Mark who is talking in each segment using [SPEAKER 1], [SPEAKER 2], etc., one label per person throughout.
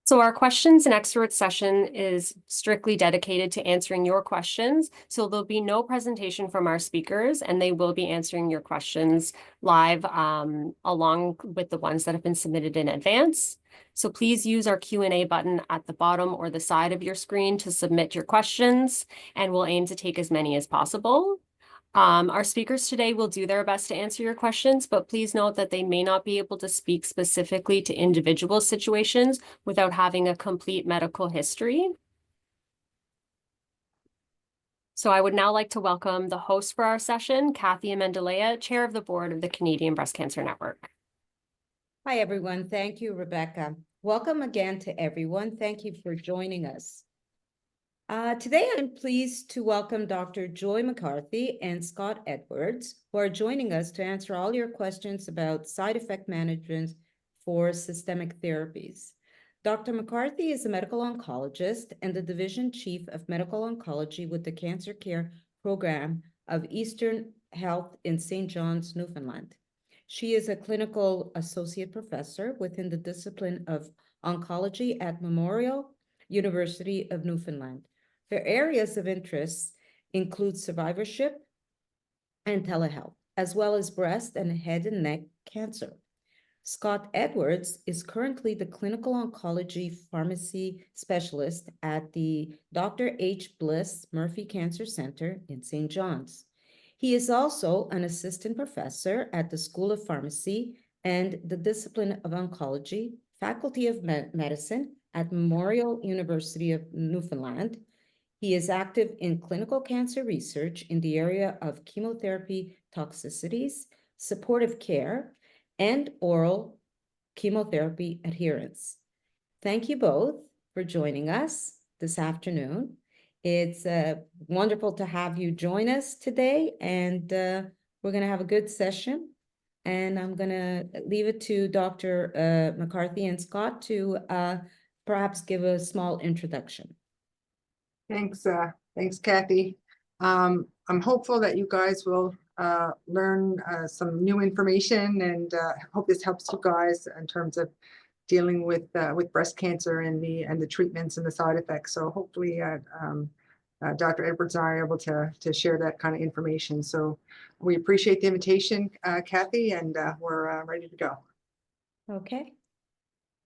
[SPEAKER 1] So our questions and excerpt session is strictly dedicated to answering your questions. So there'll be no presentation from our speakers, and they will be answering your questions live along with the ones that have been submitted in advance. So please use our Q&A button at the bottom or the side of your screen to submit your questions, and we'll aim to take as many as possible. Our speakers today will do their best to answer your questions, but please note that they may not be able to speak specifically to individual situations without having a complete medical history. So I would now like to welcome the host for our session, Kathy Amendolia, Chair of the Board of the Canadian Breast Cancer Network.
[SPEAKER 2] Hi, everyone. Thank you, Rebecca. Welcome again to everyone. Thank you for joining us. Today, I'm pleased to welcome Dr. Joy McCarthy and Scott Edwards, who are joining us to answer all your questions about side effect management for systemic therapies. Dr. McCarthy is a medical oncologist and the Division Chief of Medical Oncology with the Cancer Care Program of Eastern Health in St. John's, Newfoundland. She is a clinical associate professor within the discipline of oncology at Memorial University of Newfoundland. Her areas of interest include survivorship and telehealth, as well as breast and head and neck cancer. Scott Edwards is currently the clinical oncology pharmacy specialist at the Dr. H. Bliss Murphy Cancer Center in St. John's. He is also an assistant professor at the School of Pharmacy and the Discipline of Oncology, Faculty of Medicine at Memorial University of Newfoundland. He is active in clinical cancer research in the area of chemotherapy toxicities, supportive care, and oral chemotherapy adherence. Thank you both for joining us this afternoon. It's wonderful to have you join us today, and we're going to have a good session. And I'm going to leave it to Dr. McCarthy and Scott to perhaps give a small introduction.
[SPEAKER 3] Thanks, Kathy. I'm hopeful that you guys will learn some new information, and hope this helps you guys in terms of dealing with breast cancer and the treatments and the side effects. So hopefully, Dr. Edwards and I are able to share that kind of information. So we appreciate the invitation, Kathy, and we're ready to go.
[SPEAKER 2] Okay.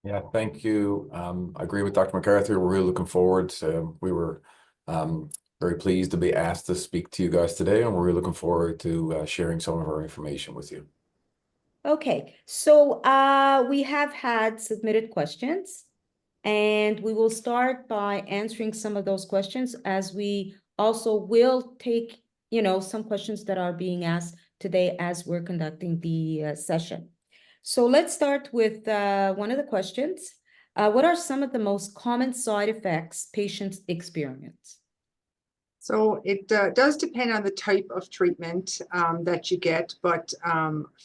[SPEAKER 4] Yeah, thank you. I agree with Dr. McCarthy. We're really looking forward. We were very pleased to be asked to speak to you guys today, and we're really looking forward to sharing some of our information with you.
[SPEAKER 2] Okay, so we have had submitted questions, and we will start by answering some of those questions, as we also will take, some questions that are being asked today as we're conducting the session. So let's start with one of the questions. What are some of the most common side effects patients experience?
[SPEAKER 3] So it does depend on the type of treatment that you get, but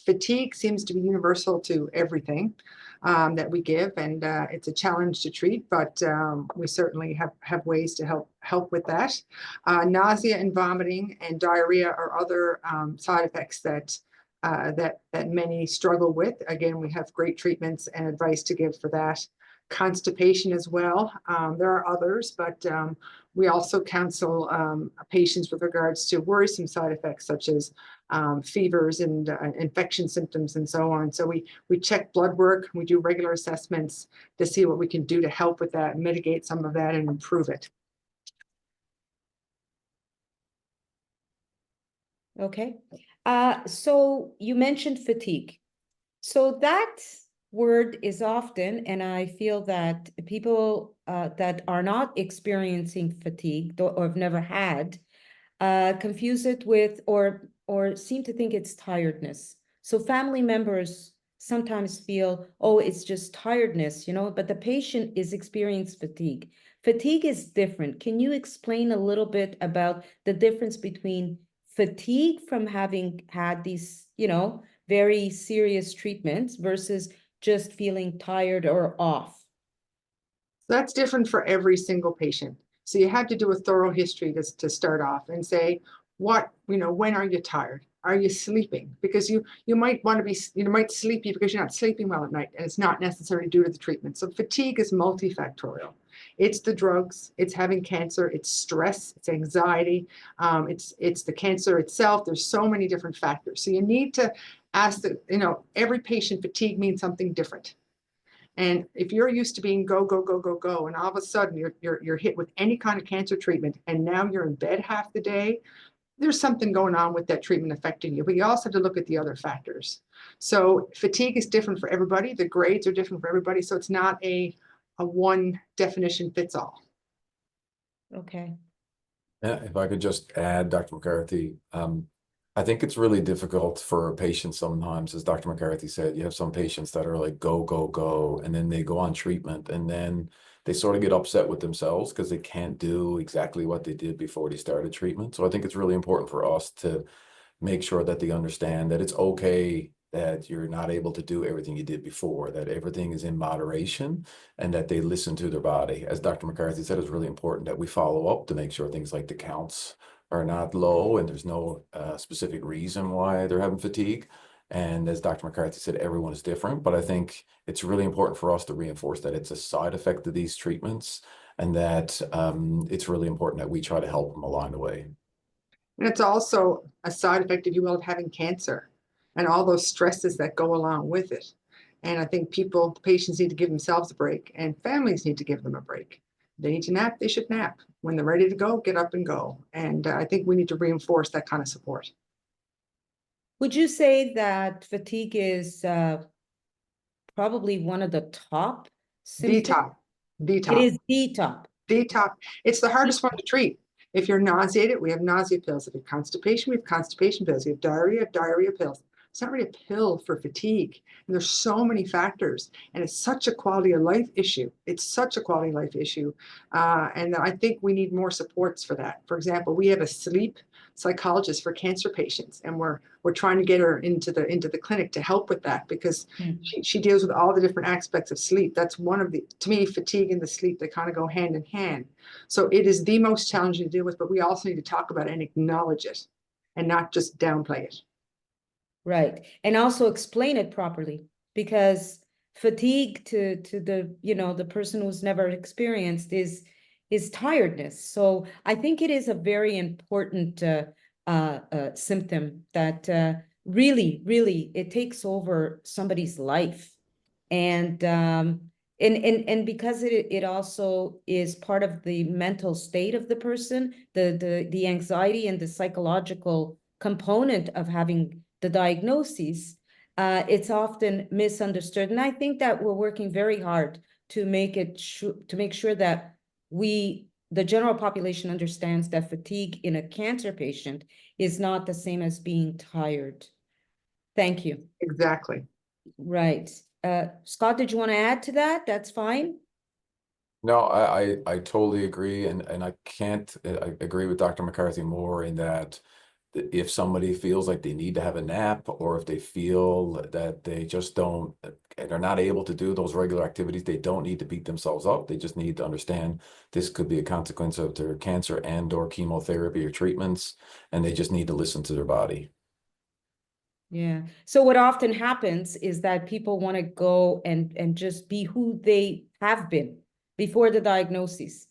[SPEAKER 3] fatigue seems to be universal to everything that we give, and it's a challenge to treat, but we certainly have ways to help with that. Nausea and vomiting and diarrhea are other side effects that many struggle with. Again, we have great treatments and advice to give for that. Constipation as well. There are others, but we also counsel patients with regards to worrisome side effects such as fevers and infection symptoms and so on. So we check blood work, we do regular assessments to see what we can do to help with that, mitigate some of that, and improve it.
[SPEAKER 2] Okay. So you mentioned fatigue. So that word is often, and I feel that people that are not experiencing fatigue or have never had, confuse it with or seem to think it's tiredness. So family members sometimes feel, oh, it's just tiredness, but the patient is experiencing fatigue. Fatigue is different. Can you explain a little bit about the difference between fatigue from having had these, very serious treatments versus just feeling tired or off?
[SPEAKER 3] So that's different for every single patient. So you have to do a thorough history to start off and say, when are you tired? are you sleeping? Because you might want to be, you might sleepy because you're not sleeping well at night, and it's not necessarily due to the treatment. So fatigue is multifactorial. It's the drugs, it's having cancer, it's stress, it's anxiety, it's the cancer itself. There's so many different factors. So you need to ask the, every patient, fatigue means something different. And if you're used to being go, go, go, go, go, and all of a sudden you're hit with any kind of cancer treatment, and now you're in bed half the day, there's something going on with that treatment affecting you. But you also have to look at the other factors. So fatigue is different for everybody. The grades are different for everybody. So it's not a one definition fits all.
[SPEAKER 2] Okay.
[SPEAKER 4] Yeah, if I could just add, Dr. McCarthy, I think it's really difficult for a patient sometimes, as Dr. McCarthy said. You have some patients that are like go, go, go, and then they go on treatment, and then they sort of get upset with themselves because they can't do exactly what they did before they started treatment. So I think it's really important for us to make sure that they understand that it's okay that you're not able to do everything you did before, that everything is in moderation, and that they listen to their body. As Dr. McCarthy said, it's really important that we follow up to make sure things like the counts are not low and there's no specific reason why they're having fatigue. And as Dr. McCarthy said, everyone is different, but I think it's really important for us to reinforce that it's a side effect of these treatments, and that it's really important that we try to help them along the way.
[SPEAKER 3] And it's also a side effect, if you will, of having cancer and all those stresses that go along with it. And I think patients need to give themselves a break, and families need to give them a break. They need to nap, they should nap. When they're ready to go, get up and go. And I think we need to reinforce that kind of support.
[SPEAKER 2] Would you say that fatigue is probably one of the top symptoms?
[SPEAKER 3] The top.
[SPEAKER 2] It is the top.
[SPEAKER 3] The top. It's the hardest one to treat. If you're nauseated, we have nausea pills. If you have constipation, we have constipation pills. If you have diarrhea pills. It's not really a pill for fatigue. And there's so many factors, and it's such a quality of life issue. It's such a quality of life issue. And I think we need more supports for that. For example, we have a sleep psychologist for cancer patients, and we're trying to get her into the clinic to help with that, because she deals with all the different aspects of sleep. That's one of the, to me, fatigue and the sleep, they kind of go hand in hand. So it is the most challenging to deal with, but we also need to talk about it and acknowledge it and not just downplay it.
[SPEAKER 2] Right. And also explain it properly, because fatigue to the, the person who's never experienced is tiredness. So I think it is a very important symptom that really it takes over somebody's life. And because it also is part of the mental state of the person, the anxiety and the psychological component of having the diagnoses, it's often misunderstood. And I think that we're working very hard to make sure that the general population understands that fatigue in a cancer patient is not the same as being tired. Thank you.
[SPEAKER 3] Exactly.
[SPEAKER 2] Right. Scott, did you want to add to that? That's fine.
[SPEAKER 4] No, I totally agree. And I agree with Dr. McCarthy more in that if somebody feels like they need to have a nap, or if they feel that they just don't, they're not able to do those regular activities, they don't need to beat themselves up. They just need to understand this could be a consequence of their cancer and or chemotherapy or treatments, and they just need to listen to their body.
[SPEAKER 2] Yeah. So what often happens is that people want to go and just be who they have been before the diagnosis.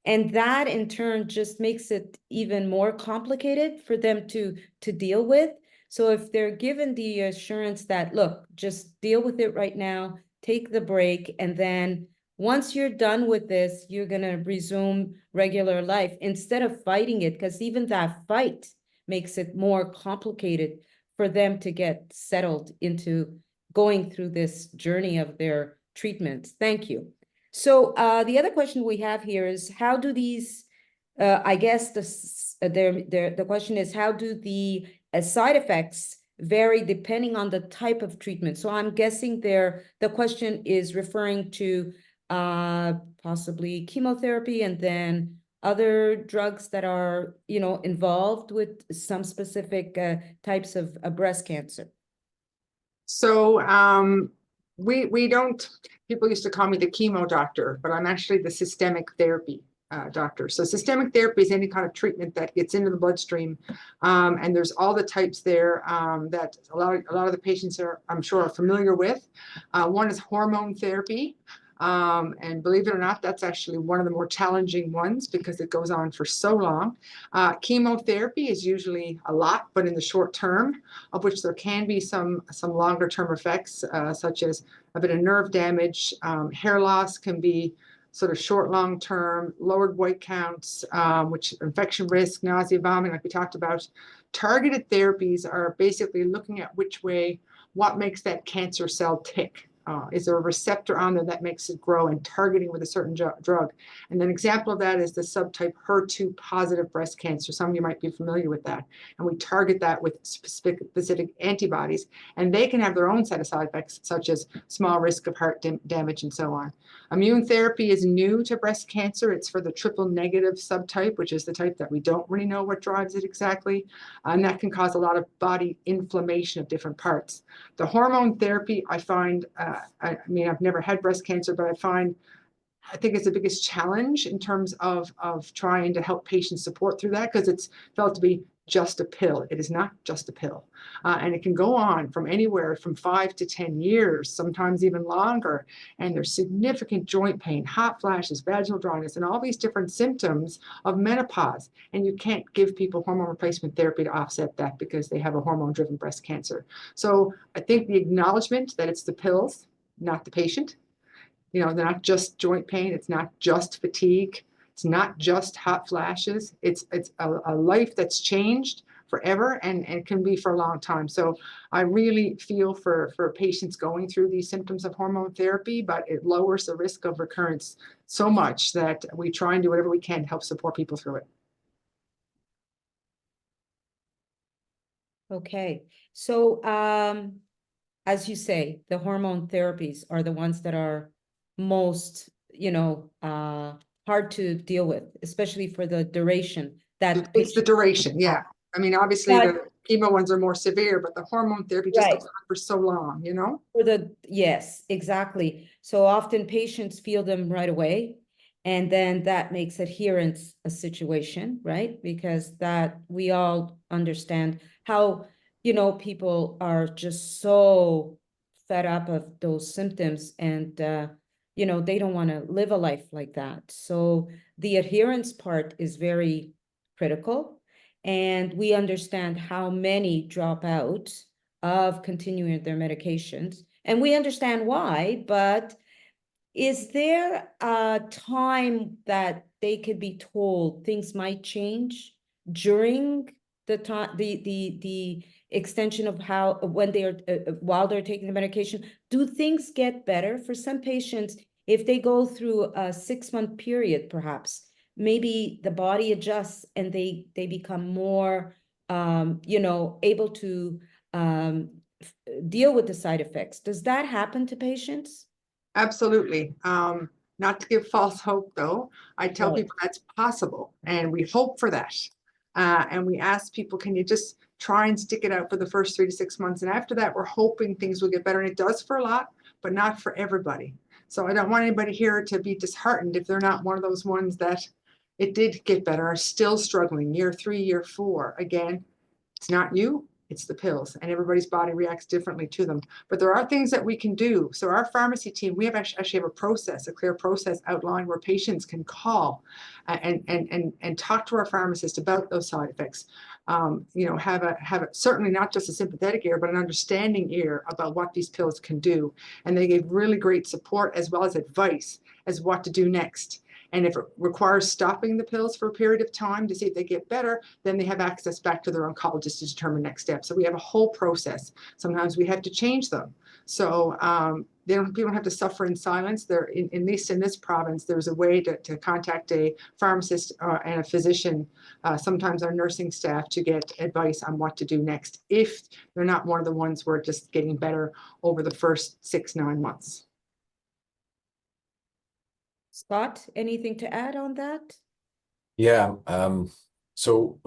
[SPEAKER 2] And that in turn just makes it even more complicated for them to deal with. So if they're given the assurance that, look, just deal with it right now, take the break, and then once you're done with this, you're going to resume regular life instead of fighting it, because even that fight makes it more complicated for them to get settled into going through this journey of their treatments. Thank you. So the other question we have here is, how do these, I guess the question is, how do the side effects vary depending on the type of treatment? So I'm guessing the question is referring to possibly chemotherapy, and then other drugs that are, involved with some specific types of breast cancer.
[SPEAKER 3] So we don't, people used to call me the chemo doctor, but I'm actually the systemic therapy doctor. So systemic therapy is any kind of treatment that gets into the bloodstream, and there's all the types there that a lot of the patients are, I'm sure, are familiar with. One is hormone therapy. And believe it or not, that's actually one of the more challenging ones because it goes on for so long. Chemotherapy is usually a lot, but in the short term, of which there can be some longer term effects, such as a bit of nerve damage. Hair loss can be sort of short, long term, lowered white counts, which infection risk, nausea, vomiting, like we talked about. Targeted therapies are basically looking at what makes that cancer cell tick. Is there a receptor on there that makes it grow, and targeting with a certain drug? And an example of that is the subtype HER2 positive breast cancer. Some of you might be familiar with that. And we target that with specific antibodies, and they can have their own set of side effects, such as small risk of heart damage and so on. Immune therapy is new to breast cancer. It's for the triple negative subtype, which is the type that we don't really know what drives it exactly. And that can cause a lot of body inflammation of different parts. The hormone therapy, I find, I mean, I've never had breast cancer, but I think it's the biggest challenge in terms of trying to help patients support through that, because it's felt to be just a pill. It is not just a pill. And it can go on from anywhere from 5 to 10 years, sometimes even longer. And there's significant joint pain, hot flashes, vaginal dryness, and all these different symptoms of menopause. And you can't give people hormone replacement therapy to offset that because they have a hormone-driven breast cancer. So I think the acknowledgement that it's the pills, not the patient. You know, they're not just joint pain. It's not just fatigue. It's not just hot flashes. It's a life that's changed forever, and it can be for a long time. So I really feel for patients going through these symptoms of hormone therapy, but it lowers the risk of recurrence so much that we try and do whatever we can to help support people through it.
[SPEAKER 2] Okay, so as you say, the hormone therapies are the ones that are most, hard to deal with, especially for the duration that
[SPEAKER 3] It's the duration, yeah. I mean, obviously the chemo ones are more severe, but the hormone therapy just goes on for so long, you know?
[SPEAKER 2] Yes, exactly. So often patients feel them right away, and then that makes adherence a situation, right? Because that we all understand how, people are just so fed up of those symptoms, and they don't want to live a life like that. So the adherence part is very critical, and we understand how many drop out of continuing their medications, and we understand why. But is there a time that they could be told things might change during the time, the extension of how, when they are while they're taking the medication? Do things get better for some patients if they go through a 6-month period? Perhaps maybe the body adjusts and they become more able to deal with the side effects. Does that happen to patients?
[SPEAKER 3] Absolutely. Not to give false hope, though. I tell people that's possible, and we hope for that. And we ask people, can you just try and stick it out for the first 3 to 6 months? And after that, we're hoping things will get better. And it does for a lot, but not for everybody. So I don't want anybody here to be disheartened if they're not one of those ones that it did get better, are still struggling year 3, year 4. Again, it's not you. It's the pills, and everybody's body reacts differently to them. But there are things that we can do. So our pharmacy team, we have actually have a process, a clear process outlined where patients can call and talk to our pharmacist about those side effects. Have a certainly not just a sympathetic ear, but an understanding ear about what these pills can do. And they gave really great support as well as advice as what to do next. And if it requires stopping the pills for a period of time to see if they get better, then they have access back to their oncologist to determine next steps. So we have a whole process. Sometimes we have to change them. So people don't have to suffer in silence. At least in this province, there's a way to contact a pharmacist and a physician, sometimes our nursing staff, to get advice on what to do next if they're not one of the ones who are just getting better over the first 6-9 months.
[SPEAKER 2] Scott, anything to add on that?
[SPEAKER 4] Yeah. So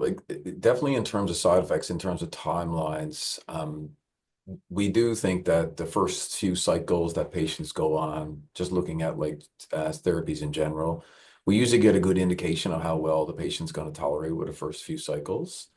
[SPEAKER 4] definitely in terms of side effects, in terms of timelines, we do think that the first few cycles that patients go on, just looking at therapies in general, we usually get a good indication of how well the patient's going to tolerate with the first few cycles.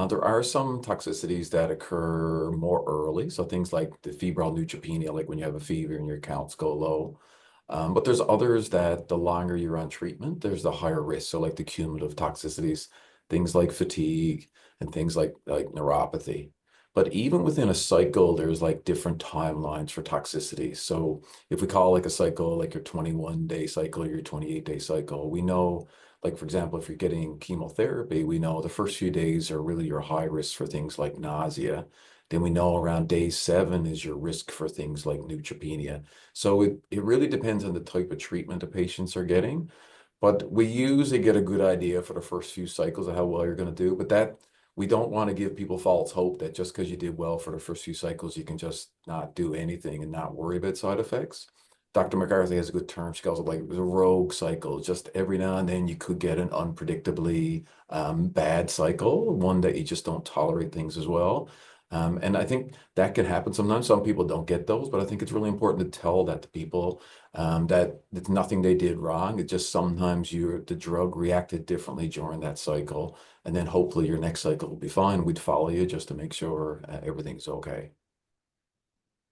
[SPEAKER 4] There are some toxicities that occur more early. So things like the febrile neutropenia, like when you have a fever and your counts go low. But there's others that the longer you're on treatment, there's the higher risk. So like the cumulative toxicities, things like fatigue and things like neuropathy. But even within a cycle, there's like different timelines for toxicity. So if we call like a cycle, like your 21-day cycle or your 28-day cycle, we know, like, for example, if you're getting chemotherapy, we know the first few days are really your high risk for things like nausea. Then we know around day 7 is your risk for things like neutropenia. So it really depends on the type of treatment the patients are getting. But we usually get a good idea for the first few cycles of how well you're going to do. But that we don't want to give people false hope that just because you did well for the first few cycles, you can just not do anything and not worry about side effects. Dr. McCarthy has a good term. She calls it like the rogue cycle. Just every now and then you could get an unpredictably bad cycle, one that you just don't tolerate things as well. And I think that can happen sometimes. Some people don't get those, but I think it's really important to tell that to people that it's nothing they did wrong. It's just sometimes the drug reacted differently during that cycle. And then hopefully your next cycle will be fine. We'd follow you just to make sure everything's okay.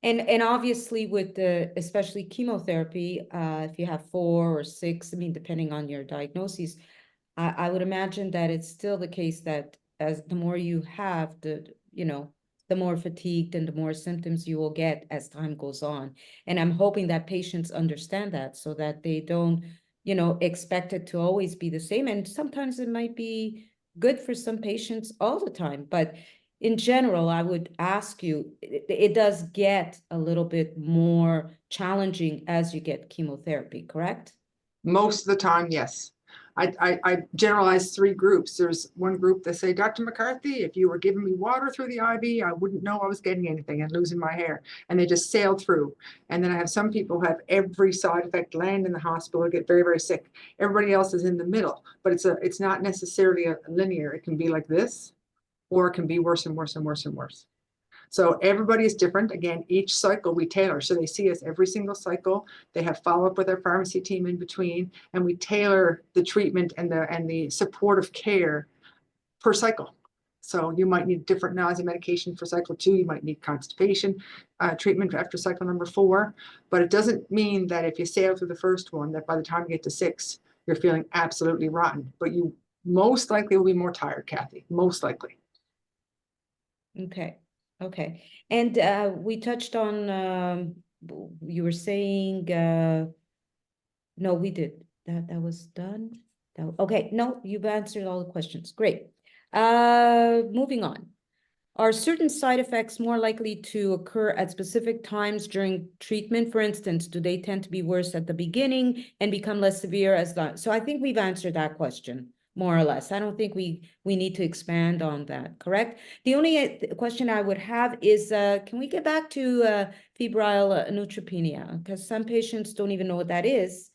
[SPEAKER 2] And obviously with the, especially chemotherapy, if you have 4 or 6, I mean, depending on your diagnoses, I would imagine that it's still the case that as the more you have, the more fatigued and the more symptoms you will get as time goes on. And I'm hoping that patients understand that so that they don't, expect it to always be the same. And sometimes it might be good for some patients all the time, but in general, I would ask you, it does get a little bit more challenging as you get chemotherapy, correct?
[SPEAKER 3] Most of the time, yes. I generalize 3 groups. There's one group that say, Dr. McCarthy, if you were giving me water through the IV, I wouldn't know I was getting anything and losing my hair. And they just sail through. And then I have some people who have every side effect, land in the hospital, get very, very sick. Everybody else is in the middle, but it's not necessarily a linear. It can be like this, or it can be worse and worse and worse and worse. So everybody is different. Again, each cycle we tailor. So they see us every single cycle. They have follow-up with our pharmacy team in between, and we tailor the treatment and the supportive care per cycle. So you might need different nausea medication for cycle 2. You might need constipation treatment after cycle number 4. But it doesn't mean that if you sail through the first one, that by the time you get to 6, you're feeling absolutely rotten. But you most likely will be more tired, Kathy. Most likely.
[SPEAKER 2] Okay. Okay. And we touched on, you were saying, no, we did. That was done. Okay. No, you've answered all the questions. Great. Moving on. Are certain side effects more likely to occur at specific times during treatment? For instance, do they tend to be worse at the beginning and become less severe as the... So I think we've answered that question, more or less. I don't think we need to expand on that, correct? The only question I would have is, can we get back to febrile neutropenia? Because some patients don't even know what that is.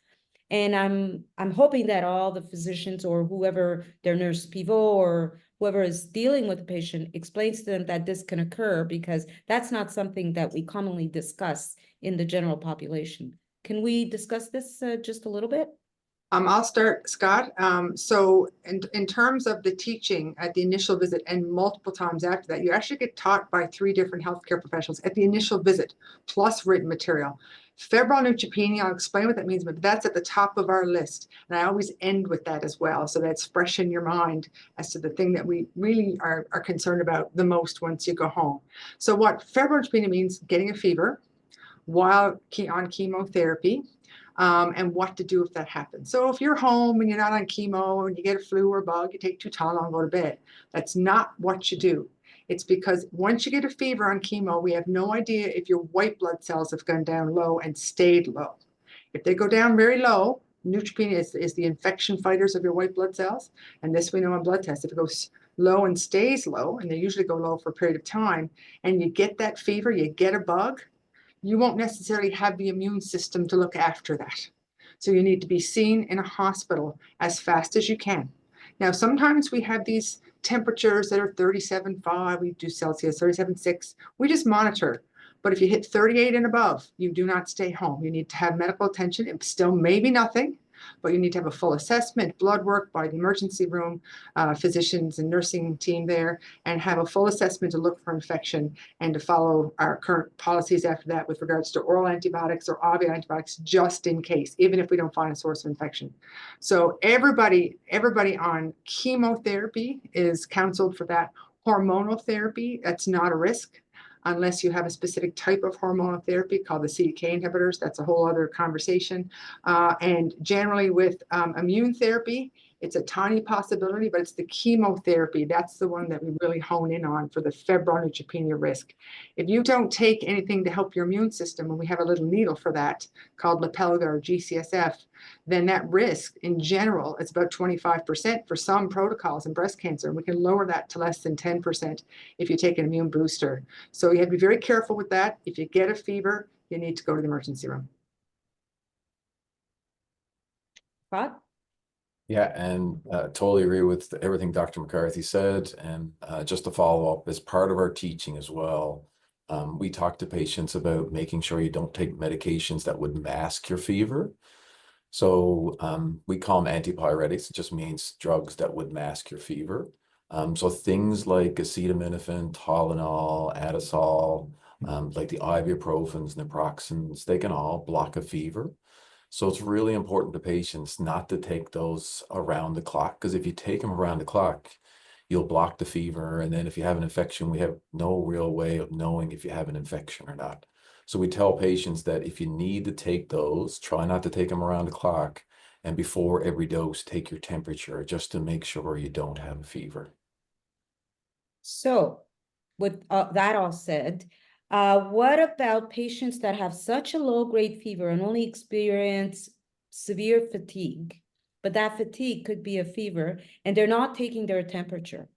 [SPEAKER 2] And I'm hoping that all the physicians or whoever, their nurse pivot or whoever is dealing with the patient explains to them that this can occur, because that's not something that we commonly discuss in the general population. Can we discuss this just a little bit?
[SPEAKER 3] I'll start, Scott. So in terms of the teaching at the initial visit and multiple times after that, you actually get taught by 3 different healthcare professionals at the initial visit, plus written material. Febrile neutropenia, I'll explain what that means, but that's at the top of our list. And I always end with that as well. So that's fresh in your mind as to the thing that we really are concerned about the most once you go home. So what febrile neutropenia means, getting a fever while on chemotherapy. And what to do if that happens. So if you're home and you're not on chemo and you get a flu or a bug, you take 2 Tylenol and go to bed. That's not what you do. It's because once you get a fever on chemo, we have no idea if your white blood cells have gone down low and stayed low. If they go down very low, neutropenia is the infection fighters of your white blood cells. And this we know on blood tests. If it goes low and stays low, and they usually go low for a period of time, and you get that fever, you get a bug, you won't necessarily have the immune system to look after that. So you need to be seen in a hospital as fast as you can. Now, sometimes we have these temperatures that are 37.5, we do Celsius, 37.6, we just monitor. But if you hit 38 and above, you do not stay home. You need to have medical attention. It still may be nothing, but you need to have a full assessment, blood work by the emergency room, physicians and nursing team there, and have a full assessment to look for infection and to follow our current policies after that with regards to oral antibiotics or IV antibiotics, just in case, even if we don't find a source of infection. So everybody on chemotherapy is counseled for that. Hormonal therapy, that's not a risk unless you have a specific type of hormonal therapy called the CDK inhibitors. That's a whole other conversation. And generally with immune therapy, it's a tiny possibility, but it's the chemotherapy. That's the one that we really hone in on for the febrile neutropenia risk. If you don't take anything to help your immune system, and we have a little needle for that called Lepelga or GCSF, then that risk in general is about 25% for some protocols in breast cancer. We can lower that to less than 10% if you take an immune booster. So you have to be very careful with that. If you get a fever, you need to go to the emergency room.
[SPEAKER 2] Scott?
[SPEAKER 4] Yeah, and totally agree with everything Dr. McCarthy said. And just to follow up, as part of our teaching as well, we talk to patients about making sure you don't take medications that would mask your fever. So we call them antipyretics. It just means drugs that would mask your fever. So things like acetaminophen, Tylenol, Addisol, like the ibuprofens, naproxens, they can all block a fever. So it's really important to patients not to take those around the clock, because if you take them around the clock, you'll block the fever. And then if you have an infection, we have no real way of knowing if you have an infection or not. So we tell patients that if you need to take those, try not to take them around the clock. And before every dose, take your temperature just to make sure you don't have a fever.
[SPEAKER 2] So with that all said, what about patients that have such a low-grade fever and only experience severe fatigue, but that fatigue could be a fever and they're not taking their temperature?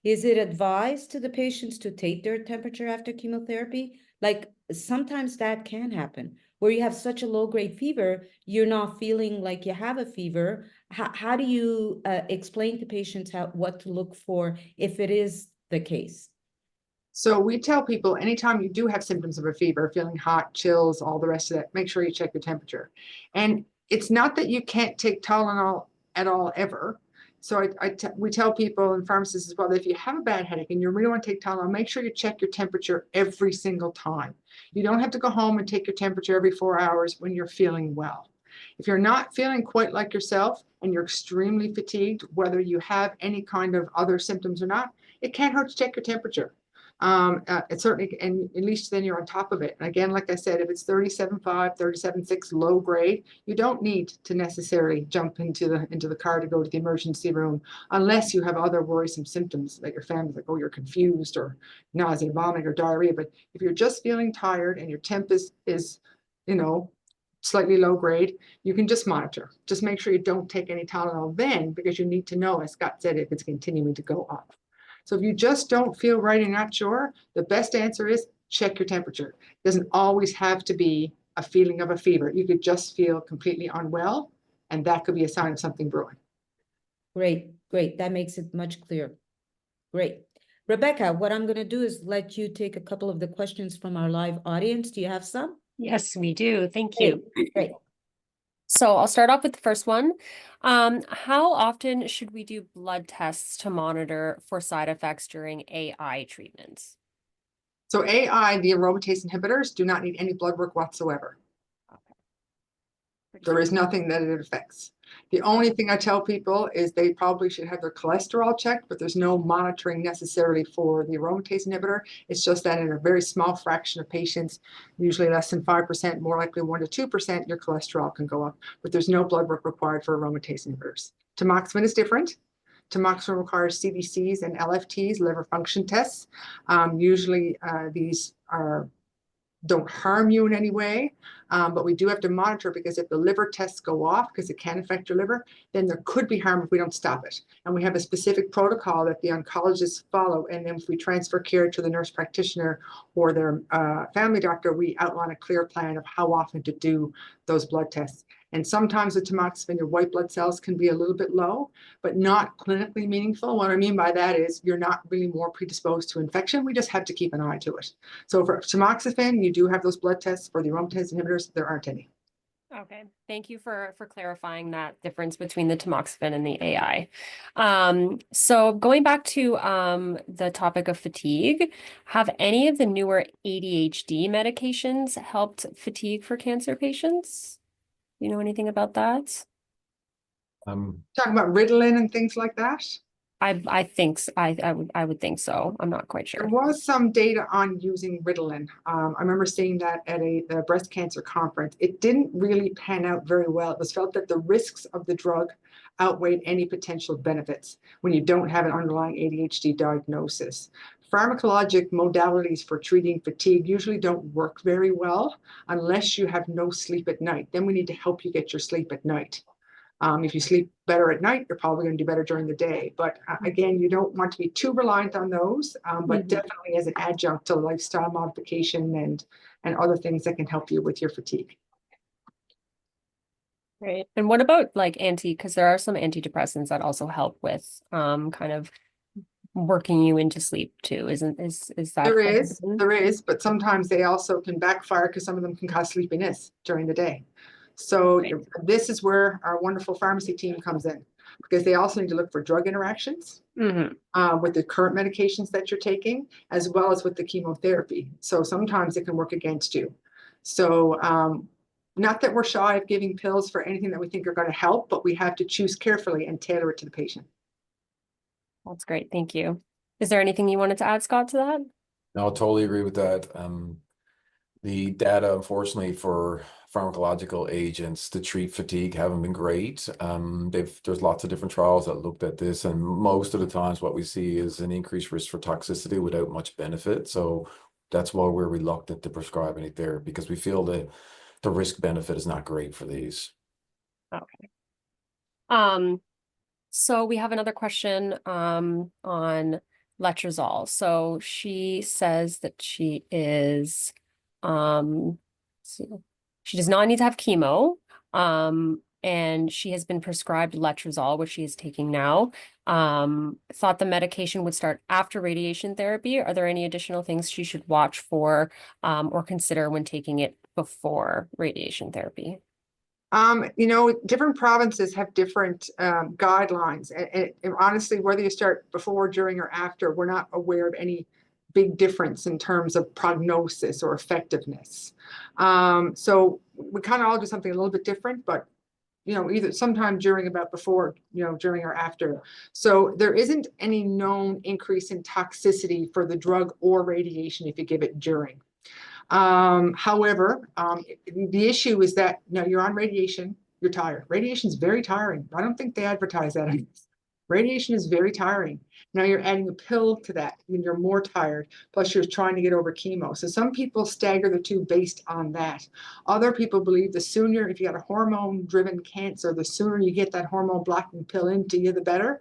[SPEAKER 2] Is it advised to the patients to take their temperature after chemotherapy? Like sometimes that can happen where you have such a low-grade fever, you're not feeling like you have a fever. How do you explain to patients what to look for if it is the case?
[SPEAKER 3] So we tell people anytime you do have symptoms of a fever, feeling hot, chills, all the rest of that, make sure you check your temperature. And it's not that you can't take Tylenol at all ever. So we tell people and pharmacists as well that if you have a bad headache and you really want to take Tylenol, make sure you check your temperature every single time. You don't have to go home and take your temperature every 4 hours when you're feeling well. If you're not feeling quite like yourself and you're extremely fatigued, whether you have any kind of other symptoms or not, it can't hurt to check your temperature. It certainly, and at least then you're on top of it. And again, like I said, if it's 37.5, 37.6 low grade, you don't need to necessarily jump into the car to go to the emergency room unless you have other worrisome symptoms that your family's like, oh, you're confused or nausea, vomiting, or diarrhea. But if you're just feeling tired and your temp is slightly low grade, you can just monitor. Just make sure you don't take any Tylenol then, because you need to know, as Scott said, if it's continuing to go up. So if you just don't feel right and not sure, the best answer is check your temperature. It doesn't always have to be a feeling of a fever. You could just feel completely unwell, and that could be a sign of something brewing.
[SPEAKER 2] Great, great. That makes it much clearer. Great. Rebecca, what I'm going to do is let you take a couple of the questions from our live audience. Do you have some?
[SPEAKER 1] Yes, we do. Thank you.
[SPEAKER 2] Great.
[SPEAKER 1] So I'll start off with the first one. How often should we do blood tests to monitor for side effects during AI treatments?
[SPEAKER 3] So AI, the aromatase inhibitors, do not need any blood work whatsoever. There is nothing that it affects. The only thing I tell people is they probably should have their cholesterol checked, but there's no monitoring necessarily for the aromatase inhibitor. It's just that in a very small fraction of patients, usually less than 5%, more likely 1 to 2%, your cholesterol can go up, but there's no blood work required for aromatase inhibitors. Tamoxifen is different. Tamoxifen requires CBCs and LFTs, liver function tests. Usually these don't harm you in any way, but we do have to monitor, because if the liver tests go off, because it can affect your liver, then there could be harm if we don't stop it. And we have a specific protocol that the oncologists follow, and then if we transfer care to the nurse practitioner or their family doctor, we outline a clear plan of how often to do those blood tests. And sometimes with tamoxifen, your white blood cells can be a little bit low, but not clinically meaningful. What I mean by that is you're not really more predisposed to infection. We just have to keep an eye to it. So for tamoxifen, you do have those blood tests. For the aromatase inhibitors, there aren't any.
[SPEAKER 1] Okay, thank you for clarifying that difference between the tamoxifen and the AI. So going back to the topic of fatigue, have any of the newer ADHD medications helped fatigue for cancer patients? You know anything about that?
[SPEAKER 3] Talking about Ritalin and things like that.
[SPEAKER 1] I think I would think so. I'm not quite
[SPEAKER 3] There
[SPEAKER 1] sure.
[SPEAKER 3] was some data on using Ritalin. I remember seeing that at the breast cancer conference. It didn't really pan out very well. It was felt that the risks of the drug outweighed any potential benefits when you don't have an underlying ADHD diagnosis. Pharmacologic modalities for treating fatigue usually don't work very well unless you have no sleep at night. Then we need to help you get your sleep at night. If you sleep better at night, you're probably going to do better during the day. But again, you don't want to be too reliant on those, but definitely as an adjunct to lifestyle modification and other things that can help you with your fatigue.
[SPEAKER 1] Right. And what about like because there are some antidepressants that also help with kind of working you into sleep too, is that
[SPEAKER 3] There is, but sometimes they also can backfire because some of them can cause sleepiness during the day. So
[SPEAKER 1] Right.
[SPEAKER 3] this is where our wonderful pharmacy team comes in, because they also need to look for drug interactions with the current medications that you're taking, as well as with the chemotherapy. So sometimes it can work against you. So not that we're shy of giving pills for anything that we think are going to help, but we have to choose carefully and tailor it to the patient.
[SPEAKER 1] That's great. Thank you. Is there anything you wanted to add, Scott, to that?
[SPEAKER 4] No, I totally agree with that. The data, unfortunately, for pharmacological agents to treat fatigue haven't been great. There's lots of different trials that looked at this, and most of the times what we see is an increased risk for toxicity without much benefit. So that's why we're reluctant to prescribe any therapy, because we feel that the risk benefit is not great for these.
[SPEAKER 1] Okay. So we have another question on letrozole. So she says that she is she does not need to have chemo. And she has been prescribed letrozole, which she is taking now. Thought the medication would start after radiation therapy. Are there any additional things she should watch for or consider when taking it before radiation therapy?
[SPEAKER 3] Different provinces have different guidelines. And honestly, whether you start before, during, or after, we're not aware of any big difference in terms of prognosis or effectiveness. So we kind of all do something a little bit different, but either sometime during, about before, during or after. So there isn't any known increase in toxicity for the drug or radiation if you give it during. However, the issue is that you're on radiation, you're tired. Radiation is very tiring. I don't think they advertise that. Radiation is very tiring. Now you're adding a pill to that, and you're more tired. Plus, you're trying to get over chemo. So some people stagger the two based on that. Other people believe the sooner, if you got a hormone-driven cancer, the sooner you get that hormone blocking pill into you, the better.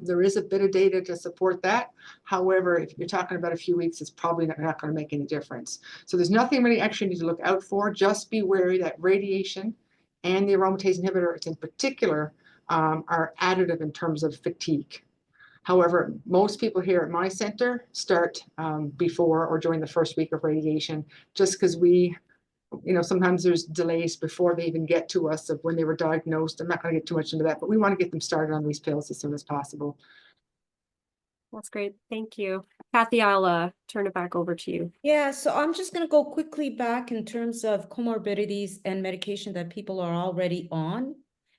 [SPEAKER 3] There is a bit of data to support that. However, if you're talking about a few weeks, it's probably not going to make any difference. So there's nothing really extra you need to look out for. Just be wary that radiation and the aromatase inhibitor in particular are additive in terms of fatigue. However, most people here at my center start before or during the first week of radiation, just because sometimes there's delays before they even get to us of when they were diagnosed. I'm not going to get too much into that, but we want to get them started on these pills as soon as possible.
[SPEAKER 1] That's great. Thank you. Kathy, I'll turn it back over to you.
[SPEAKER 2] Yeah, so I'm just going to go quickly back in terms of comorbidities and medication that people are already on,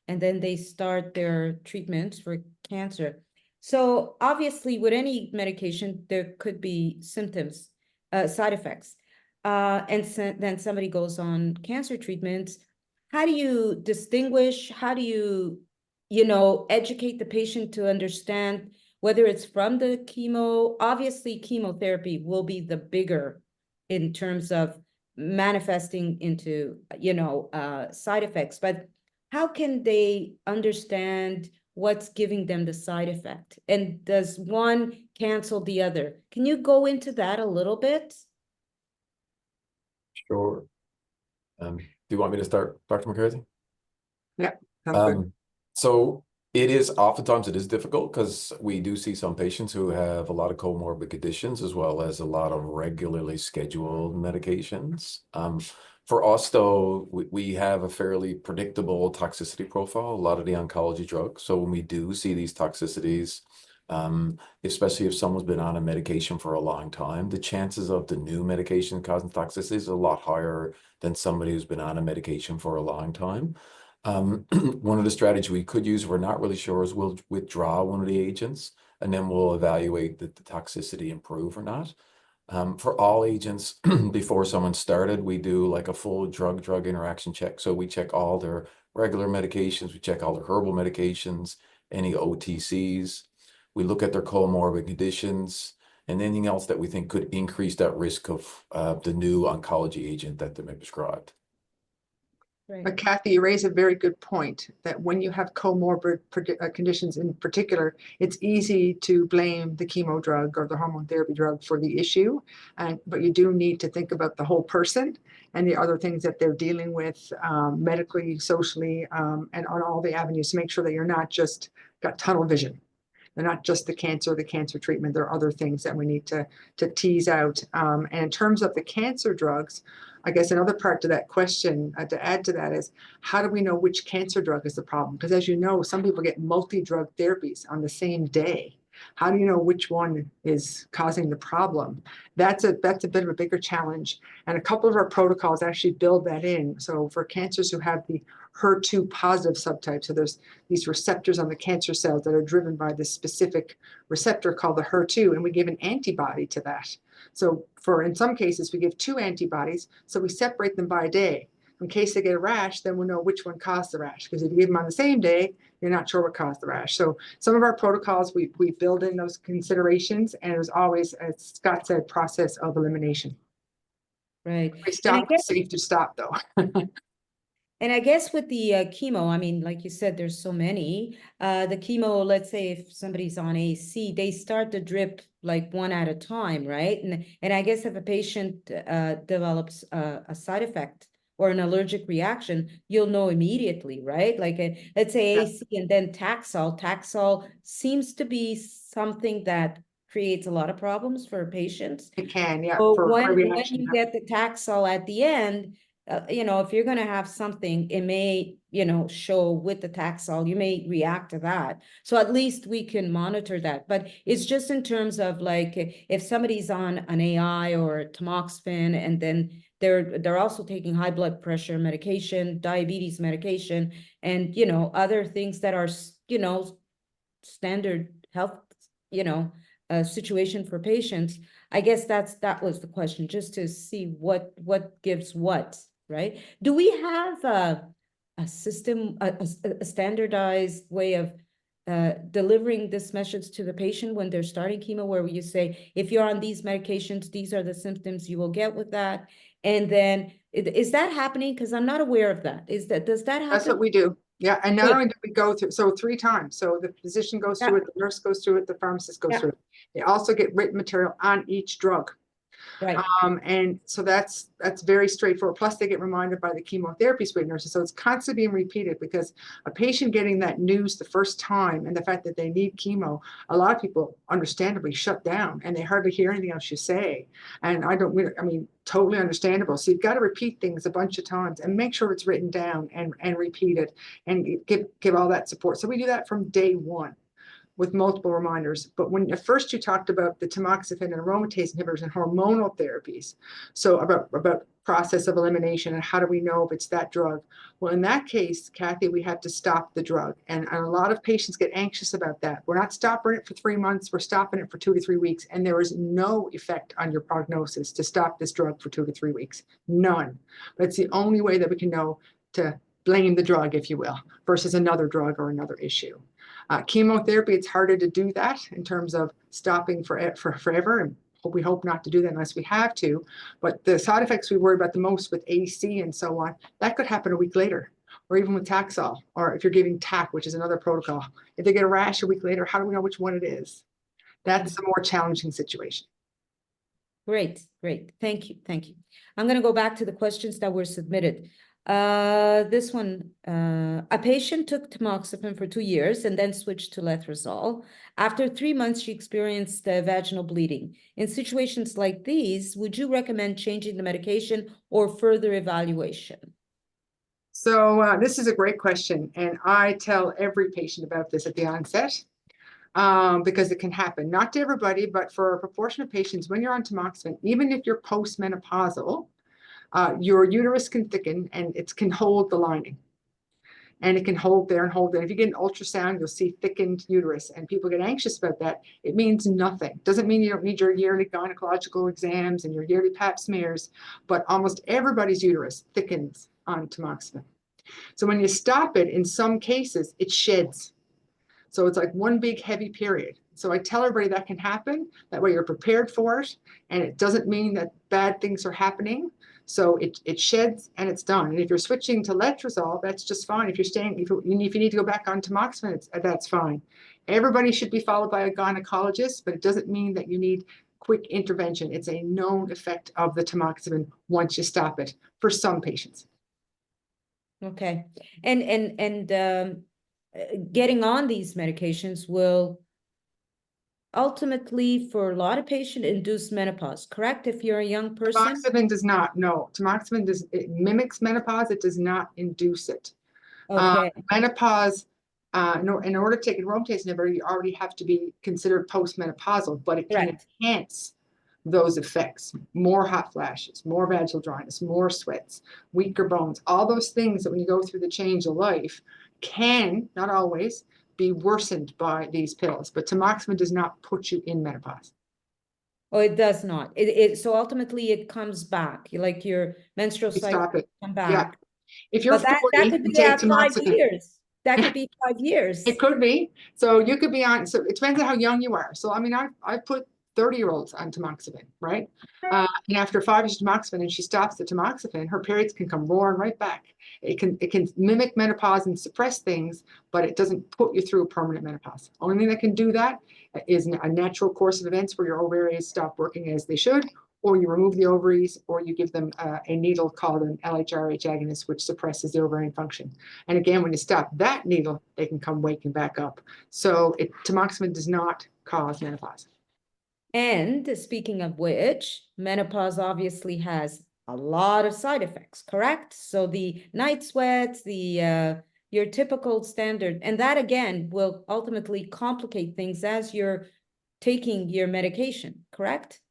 [SPEAKER 2] and then they start their treatments for cancer. So obviously with any medication, there could be symptoms, side effects. Then somebody goes on cancer treatments. How do you distinguish? How do you, educate the patient to understand whether it's from the chemo? Obviously, chemotherapy will be the bigger in terms of manifesting into, side effects. But how can they understand what's giving them the side effect? And does one cancel the other? Can you go into that a little bit?
[SPEAKER 4] Sure. Do you want me to start, Dr. McCarthy?
[SPEAKER 3] Yeah, sounds good.
[SPEAKER 4] So it is difficult because we do see some patients who have a lot of comorbid conditions as well as a lot of regularly scheduled medications. For us, though, we have a fairly predictable toxicity profile, a lot of the oncology drugs. So when we do see these toxicities, especially if someone's been on a medication for a long time, the chances of the new medication causing toxicity is a lot higher than somebody who's been on a medication for a long time. One of the strategies we could use, if we're not really sure, is we'll withdraw one of the agents, and then we'll evaluate that the toxicity improve or not. For all agents, before someone started, we do like a full drug-drug interaction check. So we check all their regular medications, we check all their herbal medications, any OTCs. We look at their comorbid conditions and anything else that we think could increase that risk of the new oncology agent that they may prescribed.
[SPEAKER 3] But Kathy, you raise a very good point that when you have comorbid conditions in particular, it's easy to blame the chemo drug or the hormone therapy drug for the issue. But you do need to think about the whole person and the other things that they're dealing with medically, socially, and on all the avenues to make sure that you're not just got tunnel vision. They're not just the cancer treatment. There are other things that we need to tease out. And in terms of the cancer drugs, I guess another part to that question, to add to that, is how do we know which cancer drug is the problem? Because as you know, some people get multi-drug therapies on the same day. How do you know which one is causing the problem? That's a bit of a bigger challenge. And a couple of our protocols actually build that in. So for cancers who have the HER2 positive subtype, so there's these receptors on the cancer cells that are driven by this specific receptor called the HER2, and we give an antibody to that. So in some cases, we give 2 antibodies, so we separate them by a day. In case they get a rash, then we'll know which one caused the rash, because if you give them on the same day, you're not sure what caused the rash. So some of our protocols, we build in those considerations, and there's always, as Scott said, process of elimination.
[SPEAKER 2] Right.
[SPEAKER 3] We stop, it's safe to stop, though.
[SPEAKER 2] And I guess with the chemo, I mean, like you said, there's so many. The chemo, let's say if somebody's on AC, they start the drip like one at a time, right? And I guess if a patient develops a side effect or an allergic reaction, you'll know immediately, right? Like let's say AC and then Taxol. Taxol seems to be something that creates a lot of problems for patients.
[SPEAKER 3] It can, yeah.
[SPEAKER 2] So
[SPEAKER 3] For
[SPEAKER 2] when
[SPEAKER 3] reaction,
[SPEAKER 2] you get the Taxol at the end, you know, if you're going to have something, it may, you know, show with the Taxol, you may react to that. So at least we can monitor that. But it's just in terms of like, if somebody's on an AI or tamoxifen, and then they're also taking high blood pressure medication, diabetes medication, and, you know, other things that are, you know, standard health, you know, situation for patients. I guess that was the question, just to see what gives what. Right? Do we have a system, a standardized way of delivering this message to the patient when they're starting chemo, where you say, if you're on these medications, these are the symptoms you will get with that? And then is that happening? Because I'm not aware of that. Does that happen?
[SPEAKER 3] That's what we do. Yeah, and not only do we go through, so 3 times. So the physician goes through it, the nurse goes through it, the pharmacist goes through it. They also get written material on each drug.
[SPEAKER 2] Right.
[SPEAKER 3] And so that's very straightforward. Plus, they get reminded by the chemotherapy suite nurses. So it's constantly being repeated, because a patient getting that news the first time and the fact that they need chemo, a lot of people understandably shut down and they hardly hear anything else you say. And I mean, totally understandable. So you've got to repeat things a bunch of times and make sure it's written down and repeat it and give all that support. So we do that from day one, with multiple reminders. But when at first you talked about the tamoxifen and aromatase inhibitors and hormonal therapies, so about process of elimination and how do we know if it's that drug? Well, in that case, Kathy, we have to stop the drug. And a lot of patients get anxious about that. We're not stopping it for 3 months, we're stopping it for 2 to 3 weeks. And there is no effect on your prognosis to stop this drug for 2 to 3 weeks. None. But it's the only way that we can know to blame the drug, if you will, versus another drug or another issue. Chemotherapy, it's harder to do that in terms of stopping forever, and we hope not to do that unless we have to. But the side effects we worry about the most with AC and so on, that could happen a week later, or even with Taxol, or if you're giving TAC, which is another protocol. If they get a rash a week later, how do we know which one it is? That's a more challenging situation.
[SPEAKER 2] Great. Thank you. I'm going to go back to the questions that were submitted. This one, a patient took tamoxifen for 2 years and then switched to letrozole. After 3 months, she experienced vaginal bleeding. In situations like these, would you recommend changing the medication or further evaluation?
[SPEAKER 3] So this is a great question, and I tell every patient about this at the onset because it can happen. Not to everybody, but for a proportion of patients, when you're on tamoxifen, even if you're postmenopausal, your uterus can thicken and it can hold the lining. And it can hold there and hold there. If you get an ultrasound, you'll see thickened uterus, and people get anxious about that. It means nothing. Doesn't mean you don't need your yearly gynecological exams and your yearly pap smears, but almost everybody's uterus thickens on tamoxifen. So when you stop it, in some cases, it sheds. So it's like one big heavy period. So I tell everybody that can happen. That way you're prepared for it, and it doesn't mean that bad things are happening. So it sheds and it's done. And if you're switching to letrozole, that's just fine. If you're staying, if you need to go back on tamoxifen, that's fine. Everybody should be followed by a gynecologist, but it doesn't mean that you need quick intervention. It's a known effect of the tamoxifen once you stop it for some patients.
[SPEAKER 2] Okay. And getting on these medications will ultimately, for a lot of patients, induce menopause, correct? If you're a young person?
[SPEAKER 3] Tamoxifen does not, no. Tamoxifen it mimics menopause, it does not induce it.
[SPEAKER 2] Okay.
[SPEAKER 3] Menopause, in order to take an aromatase inhibitor, you already have to be considered postmenopausal, but it can
[SPEAKER 2] Correct.
[SPEAKER 3] enhance those effects. More hot flashes, more vaginal dryness, more sweats, weaker bones, all those things that when you go through the change of life can, not always, be worsened by these pills. But tamoxifen does not put you in menopause.
[SPEAKER 2] Oh, it does not. So ultimately it comes back. Like your menstrual
[SPEAKER 3] You
[SPEAKER 2] cycle
[SPEAKER 3] stop it.
[SPEAKER 2] come
[SPEAKER 3] Yeah.
[SPEAKER 2] back.
[SPEAKER 3] If you're
[SPEAKER 2] But that
[SPEAKER 3] 40
[SPEAKER 2] could
[SPEAKER 3] and
[SPEAKER 2] be
[SPEAKER 3] take
[SPEAKER 2] at 5
[SPEAKER 3] tamoxifen,
[SPEAKER 2] years. That could be 5 years.
[SPEAKER 3] it could be. So you could be on, so it depends on how young you are. So I mean, I put 30-year-olds on tamoxifen, right? And after 5 years of tamoxifen and she stops the tamoxifen, her periods can come roaring right back. It can mimic menopause and suppress things, but it doesn't put you through a permanent menopause. Only thing that can do that is a natural course of events where your ovaries stop working as they should, or you remove the ovaries, or you give them a needle called an LHRH agonist, which suppresses the ovarian function. And again, when you stop that needle, they can come waking back up. So tamoxifen does not cause menopause.
[SPEAKER 2] And speaking of which, menopause obviously has a lot of side effects, correct? So the night sweats, your typical standard, and that again will ultimately complicate things as you're taking your medication, correct?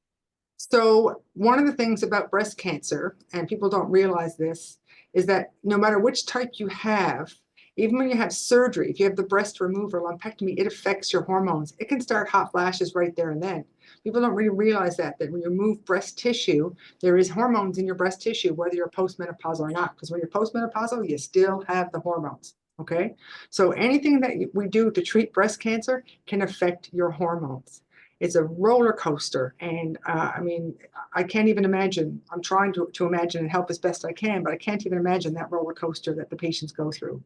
[SPEAKER 3] So one of the things about breast cancer, and people don't realize this, is that no matter which type you have, even when you have surgery, if you have the breast removed or lumpectomy, it affects your hormones. It can start hot flashes right there and then. People don't really realize that when you remove breast tissue, there is hormones in your breast tissue, whether you're postmenopausal or not, because when you're postmenopausal, you still have the hormones. Okay, so anything that we do to treat breast cancer can affect your hormones. It's a roller coaster, and I mean, I can't even imagine. I'm trying to imagine and help as best I can, but I can't even imagine that roller coaster that the patients go through.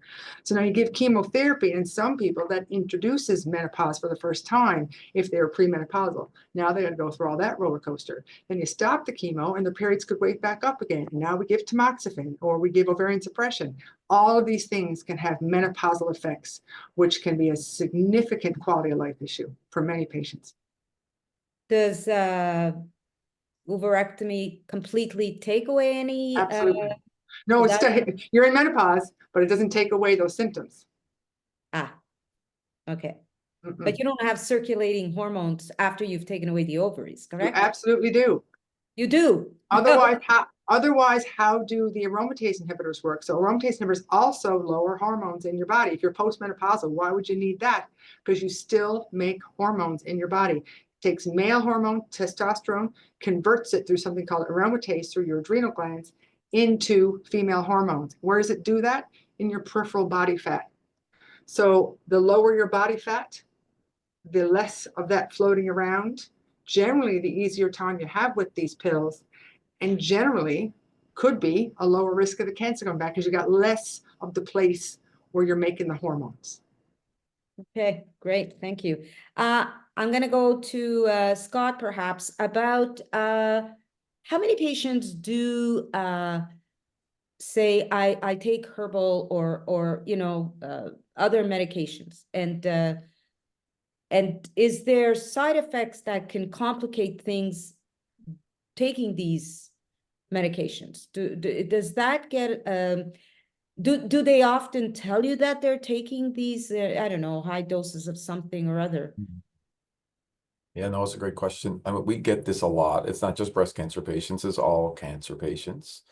[SPEAKER 3] So now you give chemotherapy, and some people that introduces menopause for the first time if they're premenopausal. Now they got to go through all that roller coaster. Then you stop the chemo, and the periods could wake back up again. And now we give tamoxifen or we give ovarian suppression. All of these things can have menopausal effects, which can be a significant quality of life issue for many patients.
[SPEAKER 2] Does ovarectomy completely take away any?
[SPEAKER 3] Absolutely. No, it's still, you're in menopause, but it doesn't take away those symptoms.
[SPEAKER 2] Okay. But you don't have circulating hormones after you've taken away the ovaries,
[SPEAKER 3] You
[SPEAKER 2] correct?
[SPEAKER 3] absolutely do.
[SPEAKER 2] You do.
[SPEAKER 3] Otherwise, how do the aromatase inhibitors work? So aromatase inhibitors also lower hormones in your body. If you're postmenopausal, why would you need that? Because you still make hormones in your body. It takes male hormone, testosterone, converts it through something called aromatase through your adrenal glands into female hormones. Where does it do that? In your peripheral body fat. So the lower your body fat, the less of that floating around, generally the easier time you have with these pills, and generally could be a lower risk of the cancer coming back because you got less of the place where you're making the hormones.
[SPEAKER 2] Okay, great. Thank you. I'm going to go to Scott, perhaps, about how many patients do say I take herbal or other medications, and is there side effects that can complicate things taking these medications? Does that get do they often tell you that they're taking these I don't know, high doses of something or other?
[SPEAKER 4] Yeah, no, it's a great question. I mean, we get this a lot. It's not just breast cancer patients, it's all cancer patients.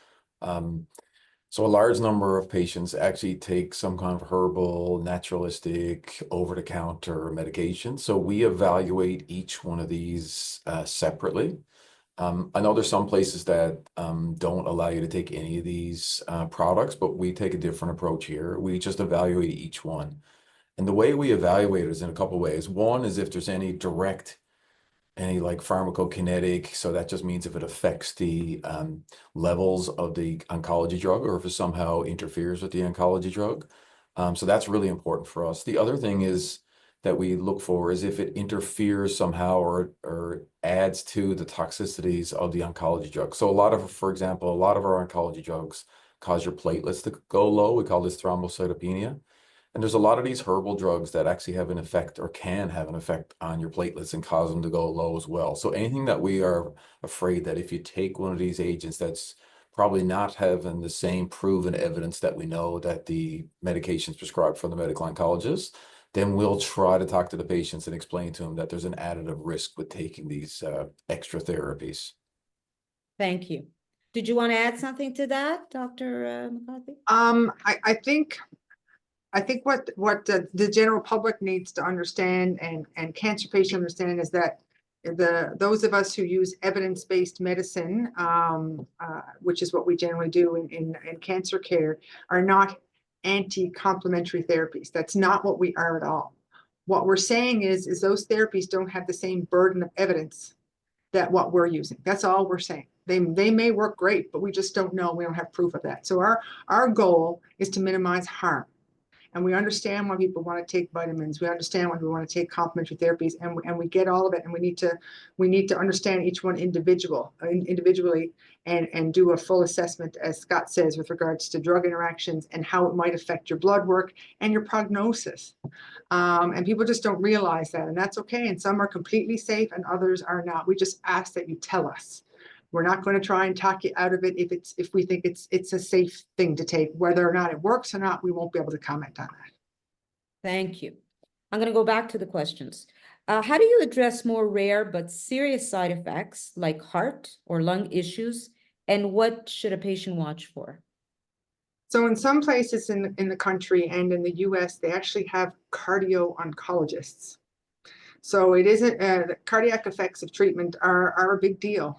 [SPEAKER 4] So a large number of patients actually take some kind of herbal, naturalistic, over-the-counter medication. So we evaluate each one of these separately. I know there's some places that don't allow you to take any of these products, but we take a different approach here. We just evaluate each one. And the way we evaluate it is in a couple of ways. One is if there's any like pharmacokinetic, so that just means if it affects the levels of the oncology drug or if it somehow interferes with the oncology drug. So that's really important for us. The other thing is that we look for is if it interferes somehow or adds to the toxicities of the oncology drug. So for example, a lot of our oncology drugs cause your platelets to go low. We call this thrombocytopenia. And there's a lot of these herbal drugs that actually have an effect or can have an effect on your platelets and cause them to go low as well. So anything that we are afraid that if you take one of these agents that's probably not having the same proven evidence that we know that the medications prescribed from the medical oncologist, then we'll try to talk to the patients and explain to them that there's an additive risk with taking these extra therapies.
[SPEAKER 2] Thank you. Did you want to add something to that, Dr. McCarthy?
[SPEAKER 3] I think what the general public needs to understand and cancer patients understand is that those of us who use evidence-based medicine, which is what we generally do in cancer care, are not anti-complementary therapies. That's not what we are at all. What we're saying is those therapies don't have the same burden of evidence that what we're using. That's all we're saying. They may work great, but we just don't know. We don't have proof of that. So our goal is to minimize harm. And we understand why people want to take vitamins. We understand why we want to take complementary therapies, and we get all of it. And we need to understand each one individually and do a full assessment, as Scott says, with regards to drug interactions and how it might affect your blood work and your prognosis. And people just don't realize that, and that's okay. And some are completely safe, and others are not. We just ask that you tell us. We're not going to try and talk you out of it if we think it's a safe thing to take. Whether or not it works or not, we won't be able to comment on that.
[SPEAKER 2] Thank you. I'm going to go back to the questions. How do you address more rare but serious side effects like heart or lung issues, and what should a patient watch for?
[SPEAKER 3] So in some places in the country and in the US, they actually have cardio-oncologists. So it isn't, the cardiac effects of treatment are a big deal.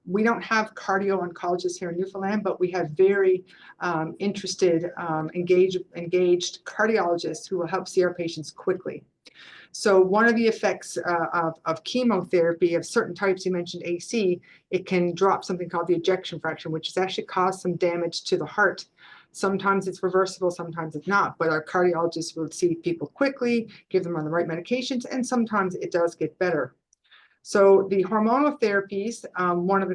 [SPEAKER 3] We don't have cardio-oncologists here in Newfoundland, but we have very interested, engaged cardiologists who will help see our patients quickly. So one of the effects of chemotherapy of certain types, you mentioned AC, it can drop something called the ejection fraction, which has actually caused some damage to the heart. Sometimes it's reversible, sometimes it's not, but our cardiologists will see people quickly, give them the right medications, and sometimes it does get better. So the hormonal therapies, one of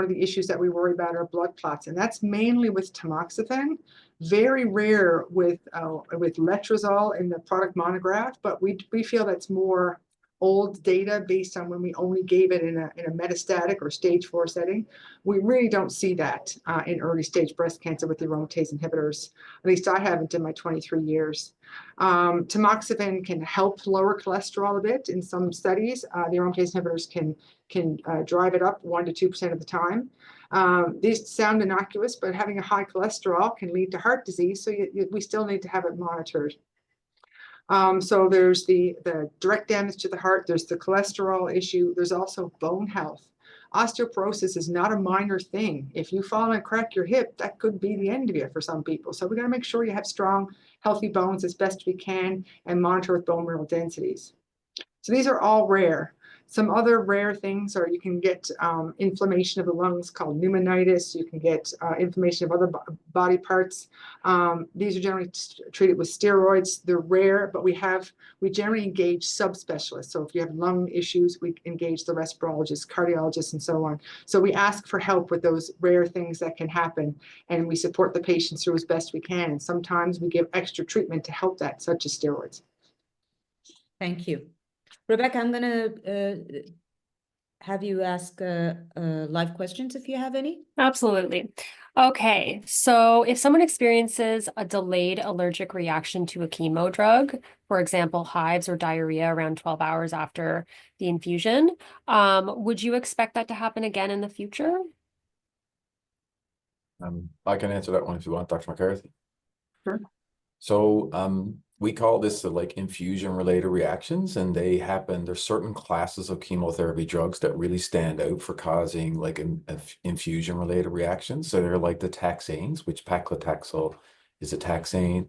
[SPEAKER 3] the issues that we worry about are blood clots, and that's mainly with tamoxifen. Very rare with letrozole in the product monograph, but we feel that's more old data based on when we only gave it in a metastatic or stage 4 setting. We really don't see that in early stage breast cancer with the aromatase inhibitors. At least I haven't in my 23 years. Tamoxifen can help lower cholesterol a bit in some studies. The aromatase inhibitors can drive it up 1 to 2% of the time. These sound innocuous, but having a high cholesterol can lead to heart disease, so we still need to have it monitored. So there's the direct damage to the heart, there's the cholesterol issue, there's also bone health. Osteoporosis is not a minor thing. If you fall and crack your hip, that could be the end of you for some people. So we got to make sure you have strong, healthy bones as best we can and monitor with bone mineral densities. So these are all rare. Some other rare things are you can get inflammation of the lungs called pneumonitis. You can get inflammation of other body parts. These are generally treated with steroids. They're rare, but we generally engage subspecialists. So if you have lung issues, we engage the respirologists, cardiologists, and so on. So we ask for help with those rare things that can happen, and we support the patients through as best we can. And sometimes we give extra treatment to help that, such as steroids.
[SPEAKER 2] Thank you. Rebecca, I'm going to have you ask live questions if you have any.
[SPEAKER 1] Absolutely. Okay, so if someone experiences a delayed allergic reaction to a chemo drug, for example, hives or diarrhea around 12 hours after the infusion, would you expect that to happen again in the future?
[SPEAKER 4] I can answer that one if you want, Dr. McCarthy.
[SPEAKER 3] Sure.
[SPEAKER 4] So we call this the infusion-related reactions, and they happen. There's certain classes of chemotherapy drugs that really stand out for causing infusion-related reactions. So they're like the taxanes, which paclitaxel is a taxane.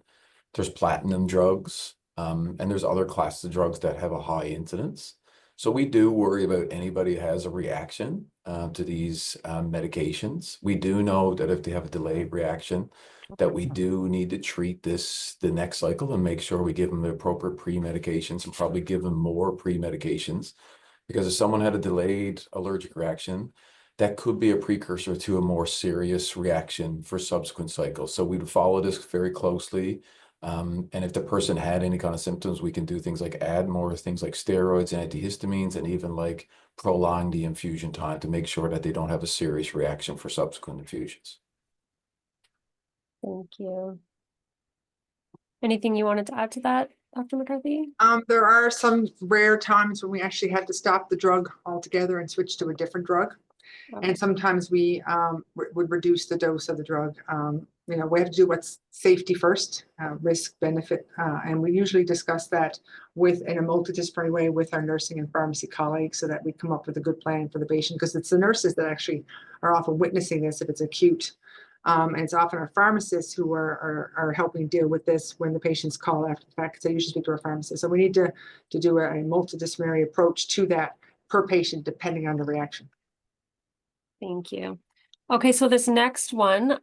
[SPEAKER 4] There's platinum drugs, and there's other classes of drugs that have a high incidence. So we do worry about anybody who has a reaction to these medications. We do know that if they have a delayed reaction, that we do need to treat this the next cycle and make sure we give them the appropriate pre-medications, and probably give them more pre-medications, because if someone had a delayed allergic reaction, that could be a precursor to a more serious reaction for subsequent cycles. So we'd follow this very closely. And if the person had any kind of symptoms, we can do things like add more things like steroids and antihistamines, and even prolong the infusion time to make sure that they don't have a serious reaction for subsequent infusions.
[SPEAKER 1] Thank you. Anything you wanted to add to that, Dr. McCarthy?
[SPEAKER 3] There are some rare times when we actually had to stop the drug altogether and switch to a different drug.
[SPEAKER 1] Okay.
[SPEAKER 3] And sometimes we would reduce the dose of the drug. We have to do what's safety first, risk, benefit, and we usually discuss that in a multidisciplinary way with our nursing and pharmacy colleagues, so that we come up with a good plan for the patient, because it's the nurses that actually are often witnessing this if it's acute. And it's often our pharmacists who are helping deal with this when the patients call after the fact, because they usually speak to our pharmacist. So we need to do a multidisciplinary approach to that per patient, depending on the reaction.
[SPEAKER 1] Thank you. Okay, so this next one,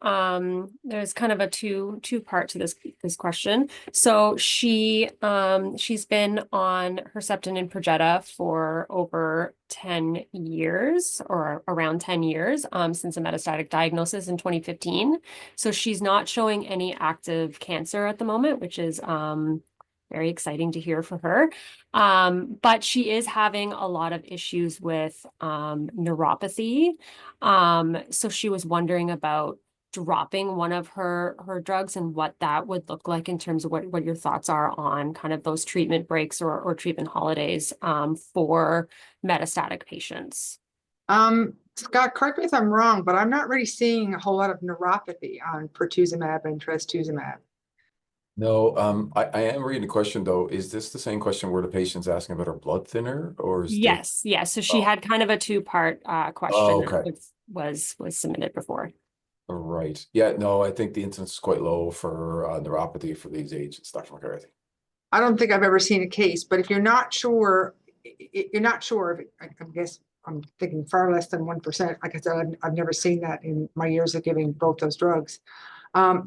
[SPEAKER 1] there's kind of a two part to this question. So she's been on Herceptin and Perjeta for over 10 years, or around 10 years, since a metastatic diagnosis in 2015. So she's not showing any active cancer at the moment, which is very exciting to hear for her. But she is having a lot of issues with neuropathy. So she was wondering about dropping one of her drugs, and what that would look like in terms of what your thoughts are on kind of those treatment breaks or treatment holidays for metastatic patients.
[SPEAKER 3] Scott, correct me if I'm wrong, but I'm not really seeing a whole lot of neuropathy on pertuzumab and trastuzumab.
[SPEAKER 4] No, I am reading the question though. Is this the same question where the patient's asking about her blood thinner, or is
[SPEAKER 1] Yes. So she had kind of a two-part question that was submitted before.
[SPEAKER 4] Right. Yeah, no, I think the incidence is quite low for neuropathy for these agents, Dr. McCarthy.
[SPEAKER 3] I don't think I've ever seen a case, but if you're not sure, I guess I'm thinking far less than 1%. Like I said, I've never seen that in my years of giving both those drugs.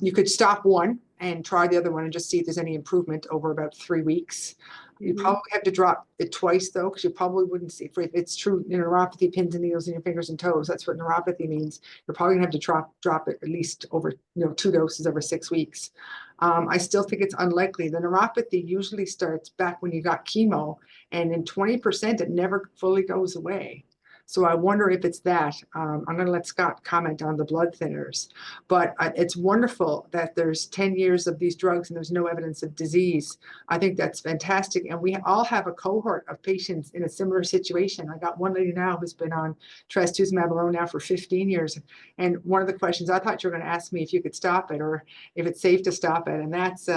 [SPEAKER 3] You could stop one and try the other one and just see if there's any improvement over about 3 weeks. You probably have to drop it twice though, because you probably wouldn't see if it's true neuropathy, pins and needles in your fingers and toes. That's what neuropathy means. You're probably gonna have to drop it at least over 2 doses over 6 weeks. I still think it's unlikely. The neuropathy usually starts back when you got chemo, and in 20% it never fully goes away. So I wonder if it's that. I'm going to let Scott comment on the blood thinners, but it's wonderful that there's 10 years of these drugs and there's no evidence of disease. I think that's fantastic. And we all have a cohort of patients in a similar situation. I got one lady now who's been on trastuzumab alone now for 15 years. And one of the questions, I thought you were going to ask me if you could stop it or if it's safe to stop it. And that's,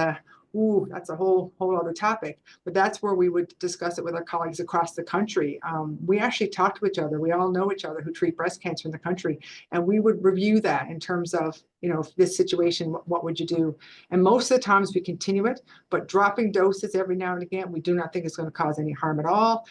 [SPEAKER 3] ooh, that's a whole other topic. But that's where we would discuss it with our colleagues across the country. We actually talk to each other. We all know each other who treat breast cancer in the country, and we would review that in terms of, this situation, what would you do? And most of the times we continue it, but dropping doses every now and again, we do not think it's going to cause any harm at all.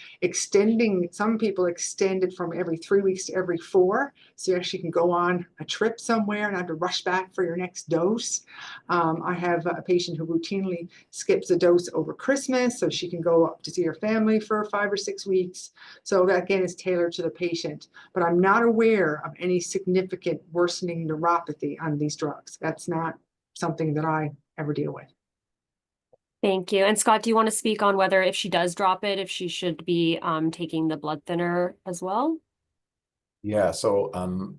[SPEAKER 3] Some people extend it from every 3 weeks to every 4. So you actually can go on a trip somewhere and have to rush back for your next dose. I have a patient who routinely skips a dose over Christmas so she can go up to see her family for 5 or 6 weeks. So that again is tailored to the patient. But I'm not aware of any significant worsening neuropathy on these drugs. That's not something that I ever deal with.
[SPEAKER 1] Thank you. And Scott, do you want to speak on whether if she does drop it, if she should be taking the blood thinner as well?
[SPEAKER 4] Yeah, so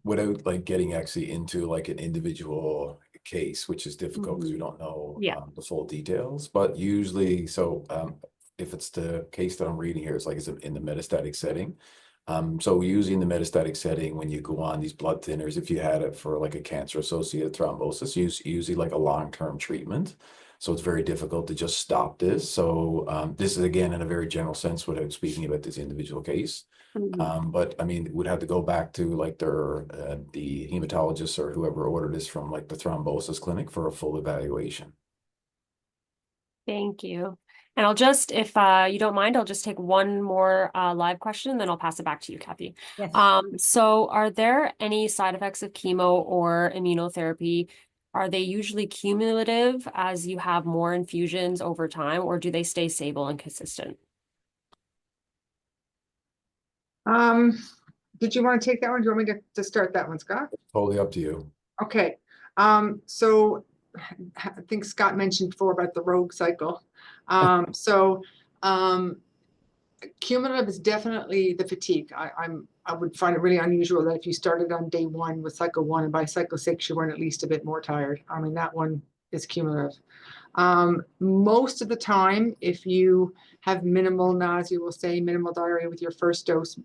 [SPEAKER 4] without like getting actually into like an individual case, which is difficult because we don't know
[SPEAKER 1] Yeah.
[SPEAKER 4] the full details, but usually, so if it's the case that I'm reading here, it's like it's in the metastatic setting. So usually in the metastatic setting, when you go on these blood thinners, if you had it for like a cancer-associated thrombosis, usually like a long-term treatment. So it's very difficult to just stop this. So this is again in a very general sense without speaking about this individual case. But I mean, would have to go back to like the hematologist or whoever ordered this from like the thrombosis clinic for a full evaluation.
[SPEAKER 1] Thank you. And I'll just, if you don't mind, I'll just take one more live question, then I'll pass it back to you, Kathy.
[SPEAKER 2] Yes.
[SPEAKER 1] So are there any side effects of chemo or immunotherapy? Are they usually cumulative as you have more infusions over time, or do they stay stable and consistent?
[SPEAKER 3] Did you want to take that one? Do you want me to start that one, Scott?
[SPEAKER 4] Totally up to you.
[SPEAKER 3] Okay. So I think Scott mentioned before about the rogue cycle. Cumulative is definitely the fatigue. I would find it really unusual that if you started on day 1 with cycle 1 and by cycle 6 you weren't at least a bit more tired. I mean, that one is cumulative. Most of the time, if you have minimal nausea, we'll say minimal diarrhea with your first dose,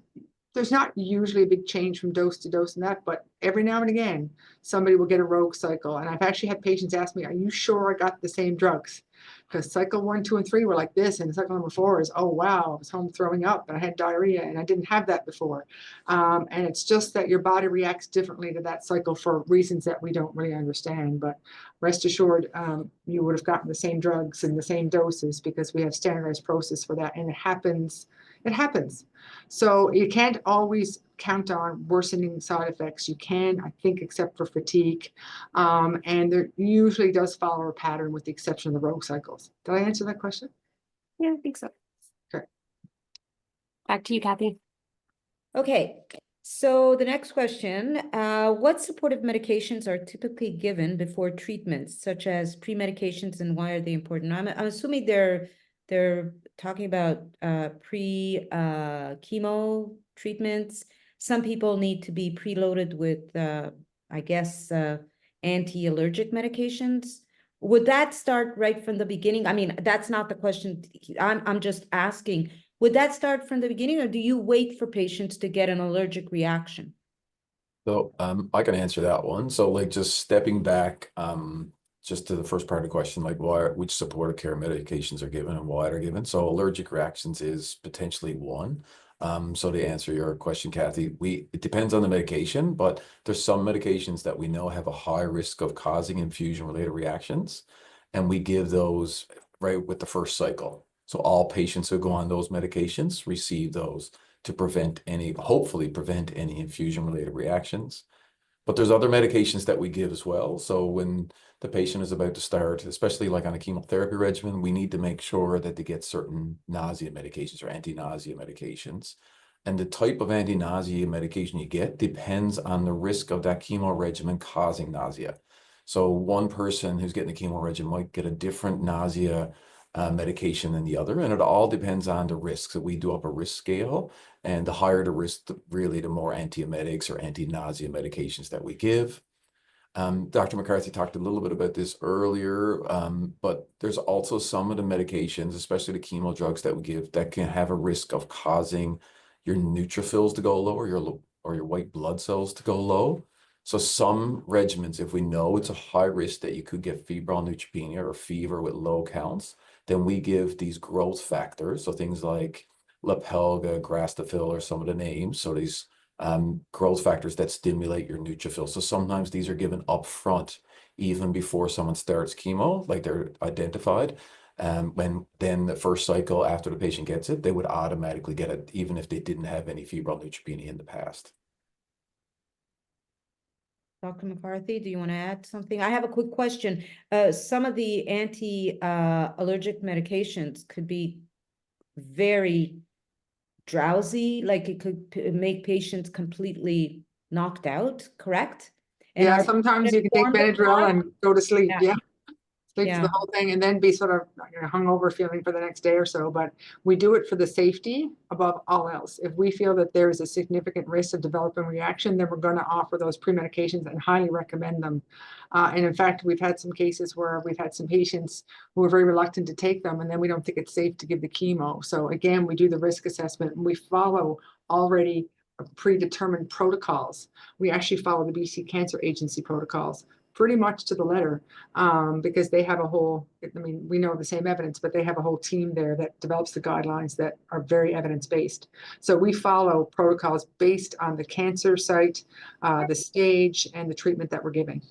[SPEAKER 3] there's not usually a big change from dose to dose in that, but every now and again, somebody will get a rogue cycle. And I've actually had patients ask me, are you sure I got the same drugs? Because cycle 1, 2, and 3 were like this, and cycle number 4 is, oh wow, I was home throwing up and I had diarrhea and I didn't have that before. And it's just that your body reacts differently to that cycle for reasons that we don't really understand. But rest assured, you would have gotten the same drugs and the same doses because we have standardized process for that, and it happens. It happens. So you can't always count on worsening side effects. You can, I think, except for fatigue. And there usually does follow a pattern with the exception of the rogue cycles. Did I answer that question?
[SPEAKER 1] Yeah, I think so.
[SPEAKER 3] Okay.
[SPEAKER 1] Back to you, Kathy.
[SPEAKER 2] Okay, so the next question, what supportive medications are typically given before treatments, such as pre-medications, and why are they important? I'm assuming they're talking about chemo treatments. Some people need to be preloaded with, I guess, anti-allergic medications. Would that start right from the beginning? I mean, that's not the question. I'm just asking. Would that start from the beginning, or do you wait for patients to get an allergic reaction?
[SPEAKER 4] So I can answer that one. So like just stepping back, just to the first part of the question, like which supportive care medications are given and why they're given. So allergic reactions is potentially one. So to answer your question, Kathy, it depends on the medication, but there's some medications that we know have a high risk of causing infusion-related reactions, and we give those right with the first cycle. So all patients who go on those medications receive those to hopefully prevent any infusion-related reactions. But there's other medications that we give as well. So when the patient is about to start, especially like on a chemotherapy regimen, we need to make sure that they get certain nausea medications or anti-nausea medications. And the type of anti-nausea medication you get depends on the risk of that chemo regimen causing nausea. So one person who's getting the chemo regimen might get a different nausea medication than the other, and it all depends on the risks. So we do up a risk scale, and the higher the risk, really, the more antiemetics or anti-nausea medications that we give. Dr. McCarthy talked a little bit about this earlier, but there's also some of the medications, especially the chemo drugs that we give, that can have a risk of causing your neutrophils to go low or your white blood cells to go low. So some regimens, if we know it's a high risk that you could get febrile neutropenia or fever with low counts, then we give these growth factors. So things like Lepelga, Grastafil are some of the names. So these growth factors that stimulate your neutrophils. So sometimes these are given up front, even before someone starts chemo, like they're identified. When then the first cycle after the patient gets it, they would automatically get it, even if they didn't have any febrile neutropenia in the past.
[SPEAKER 2] Dr. McCarthy, do you want to add something? I have a quick question. Some of the anti-allergic medications could be very drowsy, like it could make patients completely knocked out, correct? And
[SPEAKER 3] Yeah,
[SPEAKER 2] are
[SPEAKER 3] sometimes you can take
[SPEAKER 2] informed of
[SPEAKER 3] Benadryl
[SPEAKER 2] that?
[SPEAKER 3] and go to sleep.
[SPEAKER 2] Yeah.
[SPEAKER 3] Yeah. Sleep
[SPEAKER 2] Yeah.
[SPEAKER 3] through the whole thing and then be sort of hungover feeling for the next day or so. But we do it for the safety above all else. If we feel that there is a significant risk of developing reaction, then we're going to offer those pre-medications and highly recommend them. And in fact, we've had some cases where we've had some patients who are very reluctant to take them, and then we don't think it's safe to give the chemo. So again, we do the risk assessment and we follow already predetermined protocols. We actually follow the BC Cancer Agency protocols pretty much to the letter, because they have a whole, I mean, we know the same evidence, but they have a whole team there that develops the guidelines that are very evidence-based. So we follow protocols based on the cancer site, the stage, and the treatment that we're giving.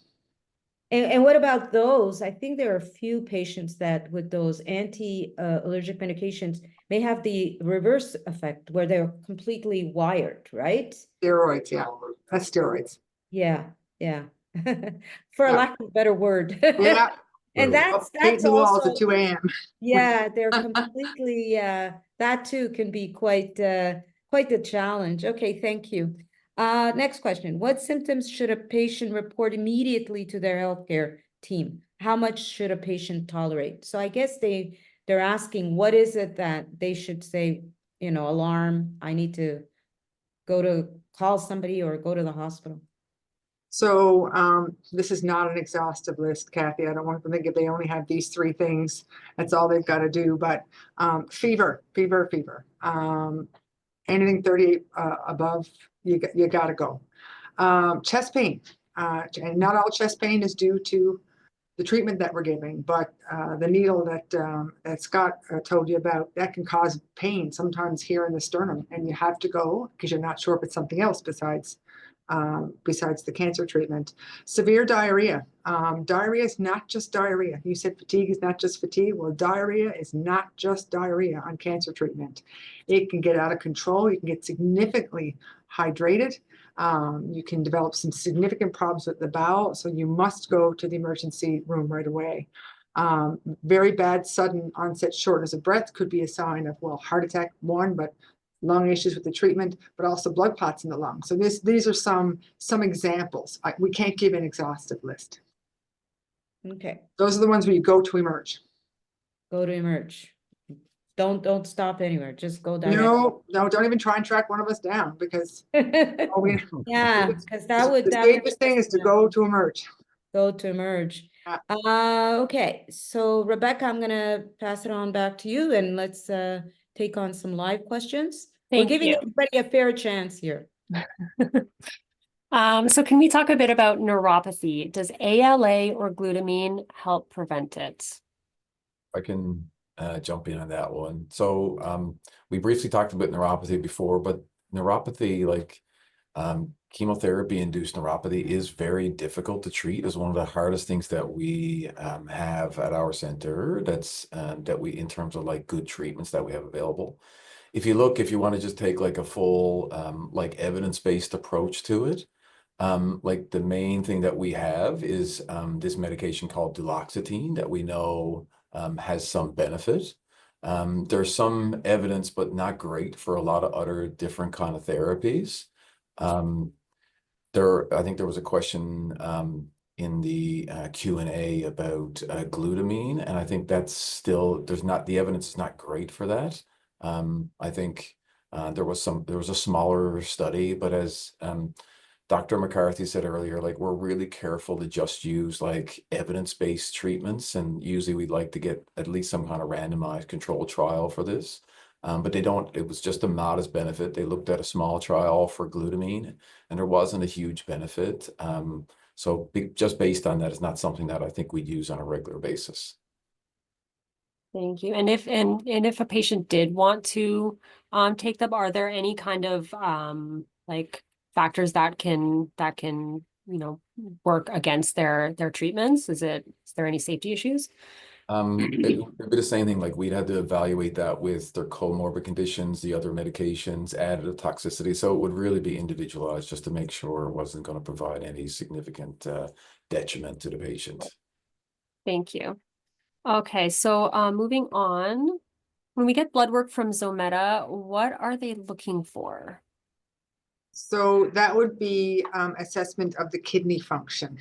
[SPEAKER 2] And what about those? I think there are a few patients that with those anti-allergic medications may have the reverse effect where they're completely wired, right?
[SPEAKER 3] Steroids, yeah, that's steroids.
[SPEAKER 2] Yeah, yeah. For
[SPEAKER 3] Yeah.
[SPEAKER 2] lack of a better word.
[SPEAKER 3] Yeah.
[SPEAKER 2] And that's
[SPEAKER 3] Painting the walls
[SPEAKER 2] also,
[SPEAKER 3] at 2 a.m.
[SPEAKER 2] yeah, they're completely, that too can be quite the challenge. Okay, thank you. Next question. What symptoms should a patient report immediately to their healthcare team? How much should a patient tolerate? So I guess they're asking, what is it that they should say, alarm, I need to call somebody or go to the hospital?
[SPEAKER 3] So this is not an exhaustive list, Kathy. I don't want them to think if they only have these 3 things, that's all they've got to do. But fever. Anything 38 above, you got to go. Chest pain. And not all chest pain is due to the treatment that we're giving, but the needle that Scott told you about, that can cause pain sometimes here in the sternum, and you have to go because you're not sure if it's something else besides the cancer treatment. Severe diarrhea. Diarrhea is not just diarrhea. You said fatigue is not just fatigue. Well, diarrhea is not just diarrhea on cancer treatment. It can get out of control. You can get significantly hydrated. You can develop some significant problems with the bowel, so you must go to the emergency room right away. Very bad sudden onset shortness of breath could be a sign of, well, heart attack, one, but lung issues with the treatment, but also blood clots in the lung. So these are some examples. We can't give an exhaustive list.
[SPEAKER 2] Okay,
[SPEAKER 3] Those are the ones where you go to emerge.
[SPEAKER 2] go to emerge. Don't stop anywhere. Just go direct.
[SPEAKER 3] No, don't even try and track one of us down because
[SPEAKER 2] Yeah, because that would
[SPEAKER 3] the safest thing is to go to emerge.
[SPEAKER 2] Go to emerge. Okay, so Rebecca, I'm gonna pass it on back to you and let's take on some live questions. We're giving everybody a fair chance here.
[SPEAKER 1] So can we talk a bit about neuropathy? Does ALA or glutamine help prevent it?
[SPEAKER 4] I can jump in on that one. So we briefly talked about neuropathy before, but neuropathy, like chemotherapy-induced neuropathy, is very difficult to treat. It's one of the hardest things that we have at our center. That's that we, in terms of like good treatments that we have available. If you want to just take like a full like evidence-based approach to it, like the main thing that we have is this medication called duloxetine that we know has some benefit. There's some evidence, but not great for a lot of other different kind of therapies. I think there was a question in the Q&A about glutamine, and I think that's still, the evidence is not great for that. I think there was a smaller study, but as Dr. McCarthy said earlier, like we're really careful to just use like evidence-based treatments, and usually we'd like to get at least some kind of randomized controlled trial for this. But it was just a modest benefit. They looked at a small trial for glutamine, and there wasn't a huge benefit. So just based on that, it's not something that I think we'd use on a regular basis.
[SPEAKER 1] Thank you. And if a patient did want to take them, are there any kind of like factors that can work against their treatments? Is there any safety issues?
[SPEAKER 4] It would be the same thing, like we'd have to evaluate that with their comorbid conditions, the other medications, additive toxicity. So it would really be individualized just to make sure it wasn't going to provide any significant detriment to the patient.
[SPEAKER 1] Thank you. Okay, so moving on, when we get blood work from Zometa, what are they looking for?
[SPEAKER 3] So that would be assessment of the kidney function.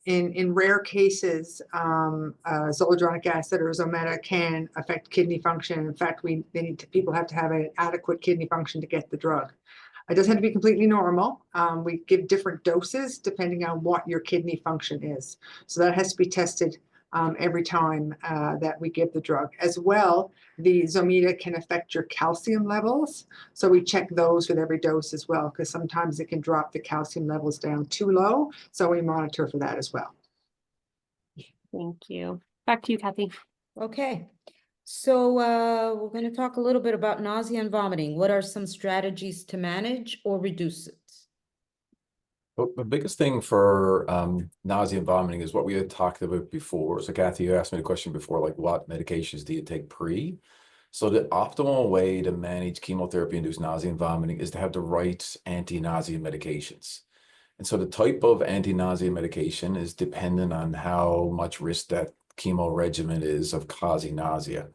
[SPEAKER 3] In rare cases, zoledronic acid or Zometa can affect kidney function. In fact, people have to have an adequate kidney function to get the drug. It doesn't have to be completely normal. We give different doses depending on what your kidney function is. So that has to be tested every time that we give the drug. As well, the Zometa can affect your calcium levels. So we check those with every dose as well, because sometimes it can drop the calcium levels down too low. So we monitor for that as well.
[SPEAKER 1] Thank you. Back to you, Kathy.
[SPEAKER 2] Okay. So we're going to talk a little bit about nausea and vomiting. What are some strategies to manage or reduce it?
[SPEAKER 4] Well, the biggest thing for nausea and vomiting is what we had talked about before. So Kathy, you asked me the question before, like what medications do you take pre? So the optimal way to manage chemotherapy-induced nausea and vomiting is to have the right anti-nausea medications. And so the type of anti-nausea medication is dependent on how much risk that chemo regimen is of causing nausea.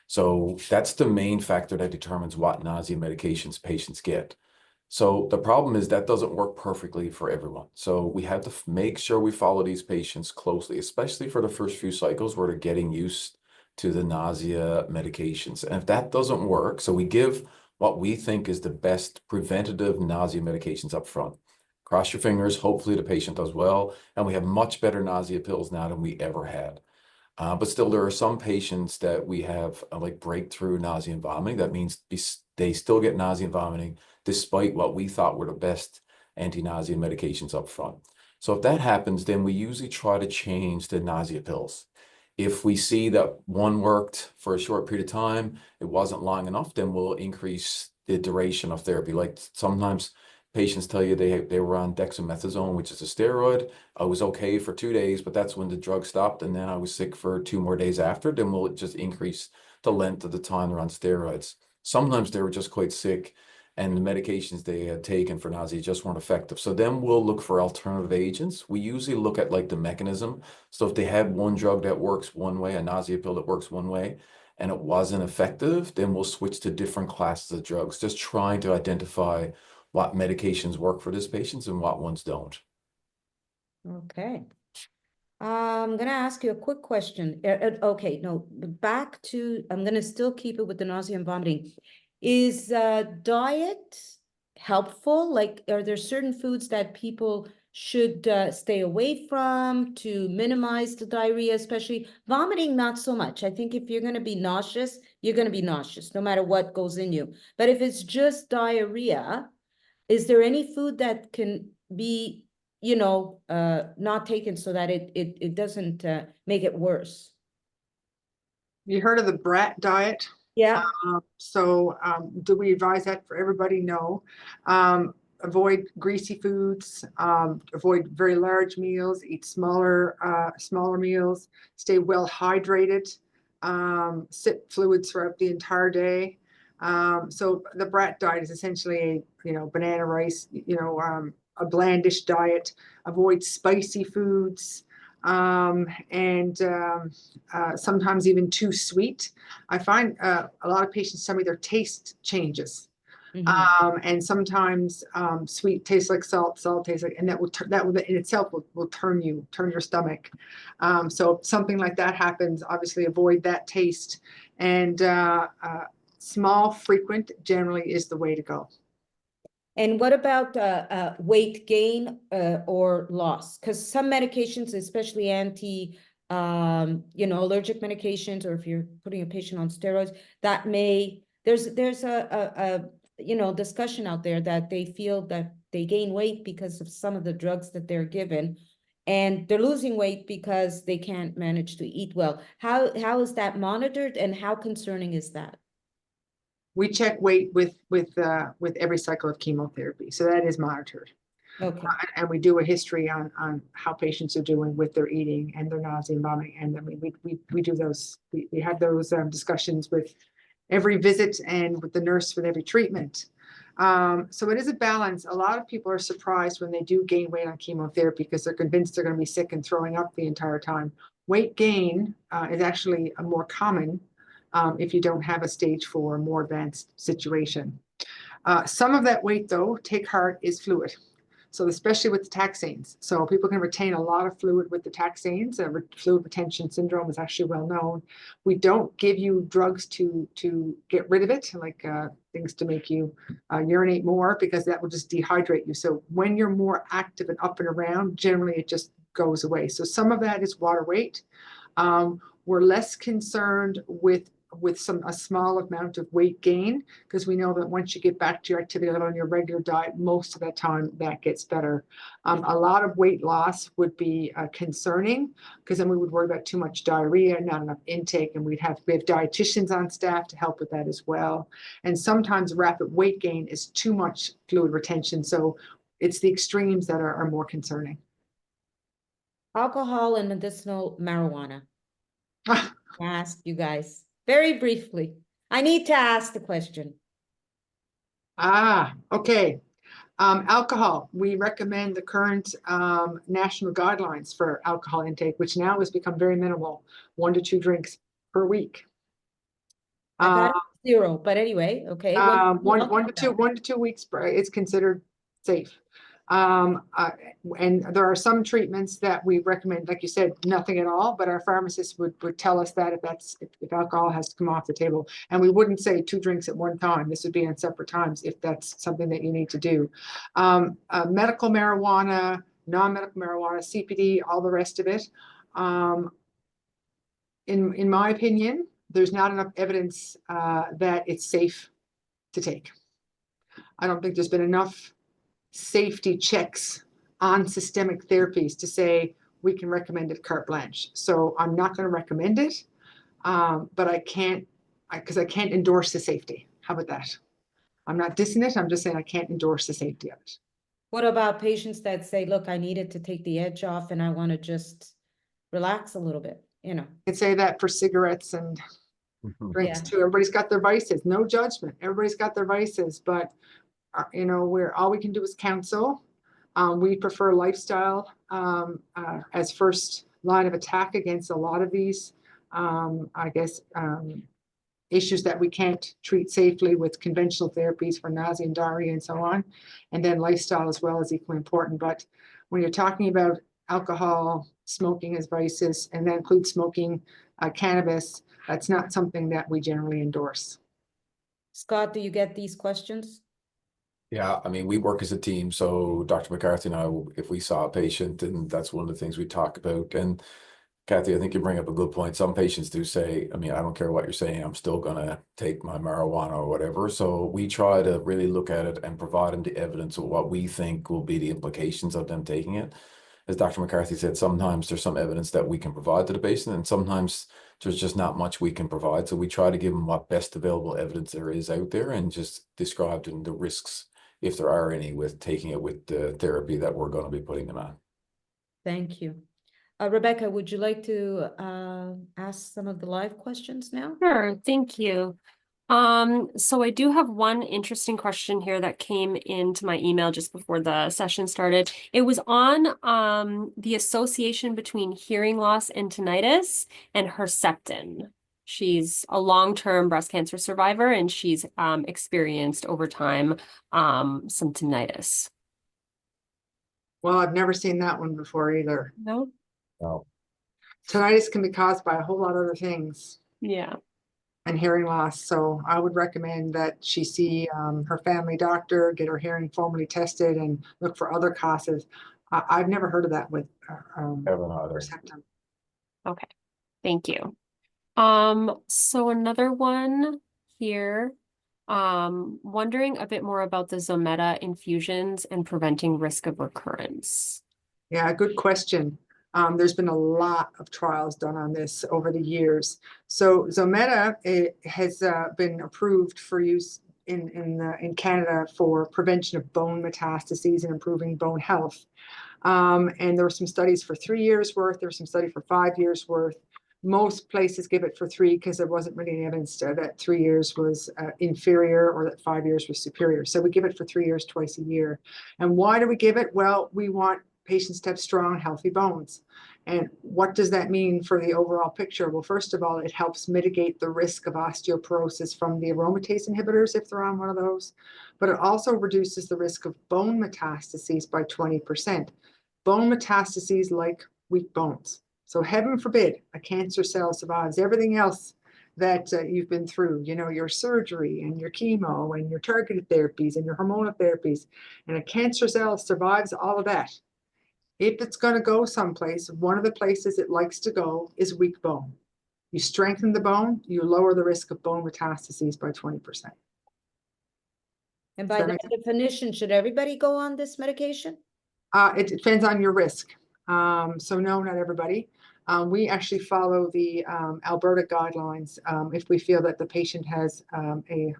[SPEAKER 4] So that's the main factor that determines what nausea medications patients get. So the problem is that doesn't work perfectly for everyone. So we have to make sure we follow these patients closely, especially for the first few cycles where they're getting used to the nausea medications. And if that doesn't work, so we give what we think is the best preventative nausea medications up front. Cross your fingers, hopefully the patient does well. And we have much better nausea pills now than we ever had. But still, there are some patients that we have like breakthrough nausea and vomiting. That means they still get nausea and vomiting despite what we thought were the best anti-nausea medications up front. So if that happens, then we usually try to change the nausea pills. If we see that one worked for a short period of time, it wasn't long enough, then we'll increase the duration of therapy. Like sometimes patients tell you they were on dexamethasone, which is a steroid. I was okay for 2 days, but that's when the drug stopped, and then I was sick for 2 more days after. Then we'll just increase the length of the time they're on steroids. Sometimes they were just quite sick, and the medications they had taken for nausea just weren't effective. So then we'll look for alternative agents. We usually look at like the mechanism. So if they had one drug that works one way, a nausea pill that works one way, and it wasn't effective, then we'll switch to different classes of drugs, just trying to identify what medications work for these patients and what ones don't.
[SPEAKER 2] Okay. I'm going to ask you a quick question. Okay, no, back to, I'm going to still keep it with the nausea and vomiting. Is diet helpful? Like, are there certain foods that people should stay away from to minimize the diarrhea, especially vomiting? Not so much. I think if you're going to be nauseous, you're going to be nauseous no matter what goes in you. But if it's just diarrhea, is there any food that can be, not taken so that it doesn't make it worse?
[SPEAKER 3] You heard of the brat diet?
[SPEAKER 2] Yeah.
[SPEAKER 3] Do we advise that for everybody? No. Avoid greasy foods, avoid very large meals, eat smaller meals, stay well hydrated, sip fluids throughout the entire day. So the brat diet is essentially banana rice, a blandish diet. Avoid spicy foods. Sometimes even too sweet. I find a lot of patients tell me their taste changes. And sometimes sweet tastes like salt, salt tastes like, and that will in itself will turn your stomach. So if something like that happens, obviously avoid that taste. And small, frequent generally is the way to go.
[SPEAKER 2] And what about weight gain or loss? Because some medications, especially allergic medications, or if you're putting a patient on steroids, that there's a discussion out there that they feel that they gain weight because of some of the drugs that they're given, and they're losing weight because they can't manage to eat well. How is that monitored, and how concerning is that?
[SPEAKER 3] We check weight with every cycle of chemotherapy, so that is monitored.
[SPEAKER 2] Okay.
[SPEAKER 3] And we do a history on how patients are doing with their eating and their nausea and vomiting, and then we do those. We have those discussions with every visit and with the nurse with every treatment. So it is a balance. A lot of people are surprised when they do gain weight on chemotherapy because they're convinced they're going to be sick and throwing up the entire time. Weight gain is actually a more common if you don't have a stage 4 more advanced situation. Some of that weight, though, take heart, is fluid. So especially with the taxanes. So people can retain a lot of fluid with the taxanes. Fluid retention syndrome is actually well known. We don't give you drugs to get rid of it, like things to make you urinate more, because that will just dehydrate you. So when you're more active and up and around, generally it just goes away. So some of that is water weight. We're less concerned with a small amount of weight gain, because we know that once you get back to your activity level on your regular diet, most of that time that gets better. A lot of weight loss would be concerning, because then we would worry about too much diarrhea, not enough intake, and we have dietitians on staff to help with that as well. And sometimes rapid weight gain is too much fluid retention, so it's the extremes that are more concerning.
[SPEAKER 2] Alcohol and medicinal marijuana. Ask you guys very briefly. I need to ask the question.
[SPEAKER 3] Okay. Alcohol. We recommend the current national guidelines for alcohol intake, which now has become very minimal, 1 to 2 drinks per week.
[SPEAKER 2] I thought it was 0, but anyway, okay.
[SPEAKER 3] One to two weeks, it's considered safe. And there are some treatments that we recommend, like you said, nothing at all, but our pharmacist would tell us that if alcohol has to come off the table, and we wouldn't say 2 drinks at one time. This would be on separate times if that's something that you need to do. Medical marijuana, non-medical marijuana, CBD, all the rest of it. In my opinion, there's not enough evidence that it's safe to take. I don't think there's been enough safety checks on systemic therapies to say we can recommend it carte blanche. So I'm not going to recommend it, but I can't endorse the safety. How about that? I'm not dissing it. I'm just saying I can't endorse the safety of it.
[SPEAKER 2] What about patients that say, look, I needed to take the edge off and I want to just relax a little bit, you know?
[SPEAKER 3] I could say that for cigarettes and drinks too. Everybody's got their vices. No judgment. Everybody's got their vices, but all we can do is counsel. We prefer lifestyle as first line of attack against a lot of these, issues that we can't treat safely with conventional therapies for nausea and diarrhea and so on. And then lifestyle as well is equally important. But when you're talking about alcohol, smoking as vices, and that includes smoking cannabis, that's not something that we generally endorse.
[SPEAKER 2] Scott, do you get these questions?
[SPEAKER 4] Yeah, I mean, we work as a team. So Dr. McCarthy and I, if we saw a patient, and that's one of the things we talk about. And Kathy, I think you bring up a good point. Some patients do say, I mean, I don't care what you're saying, I'm still going to take my marijuana or whatever. So we try to really look at it and provide them the evidence of what we think will be the implications of them taking it. As Dr. McCarthy said, sometimes there's some evidence that we can provide to the patient, and sometimes there's just not much we can provide. So we try to give them what best available evidence there is out there and just describe the risks, if there are any, with taking it with the therapy that we're going to be putting them on.
[SPEAKER 2] Thank you. Rebecca, would you like to ask some of the live questions now?
[SPEAKER 1] Sure, thank you. So I do have one interesting question here that came into my email just before the session started. It was on the association between hearing loss and tinnitus and Herceptin. She's a long-term breast cancer survivor, and she's experienced over time some tinnitus.
[SPEAKER 3] Well, I've never seen that one before either.
[SPEAKER 1] No?
[SPEAKER 4] No.
[SPEAKER 3] Tinnitus can be caused by a whole lot of other things.
[SPEAKER 1] Yeah.
[SPEAKER 3] And hearing loss. So I would recommend that she see her family doctor, get her hearing formally tested, and look for other causes. I've never heard of that with Herceptin.
[SPEAKER 1] Okay, thank you. So another one here, wondering a bit more about the Zometa infusions and preventing risk of recurrence.
[SPEAKER 3] Yeah, good question. There's been a lot of trials done on this over the years. So Zometa has been approved for use in Canada for prevention of bone metastases and improving bone health. And there were some studies for 3 years worth. There was some study for 5 years worth. Most places give it for 3 because there wasn't really any evidence that 3 years was inferior or that 5 years was superior. So we give it for 3 years twice a year. And why do we give it? Well, we want patients to have strong, healthy bones. And what does that mean for the overall picture? Well, first of all, it helps mitigate the risk of osteoporosis from the aromatase inhibitors if they're on one of those, but it also reduces the risk of bone metastases by 20%. Bone metastases like weak bones. So heaven forbid a cancer cell survives everything else that you've been through, you know, your surgery and your chemo and your targeted therapies and your hormonal therapies, and a cancer cell survives all of that. If it's going to go someplace, one of the places it likes to go is weak bone. You strengthen the bone, you lower the risk of bone metastases by 20%.
[SPEAKER 2] And by that definition, should everybody go on this medication?
[SPEAKER 3] It depends on your risk. So no, not everybody. We actually follow the Alberta guidelines. If we feel that the patient has a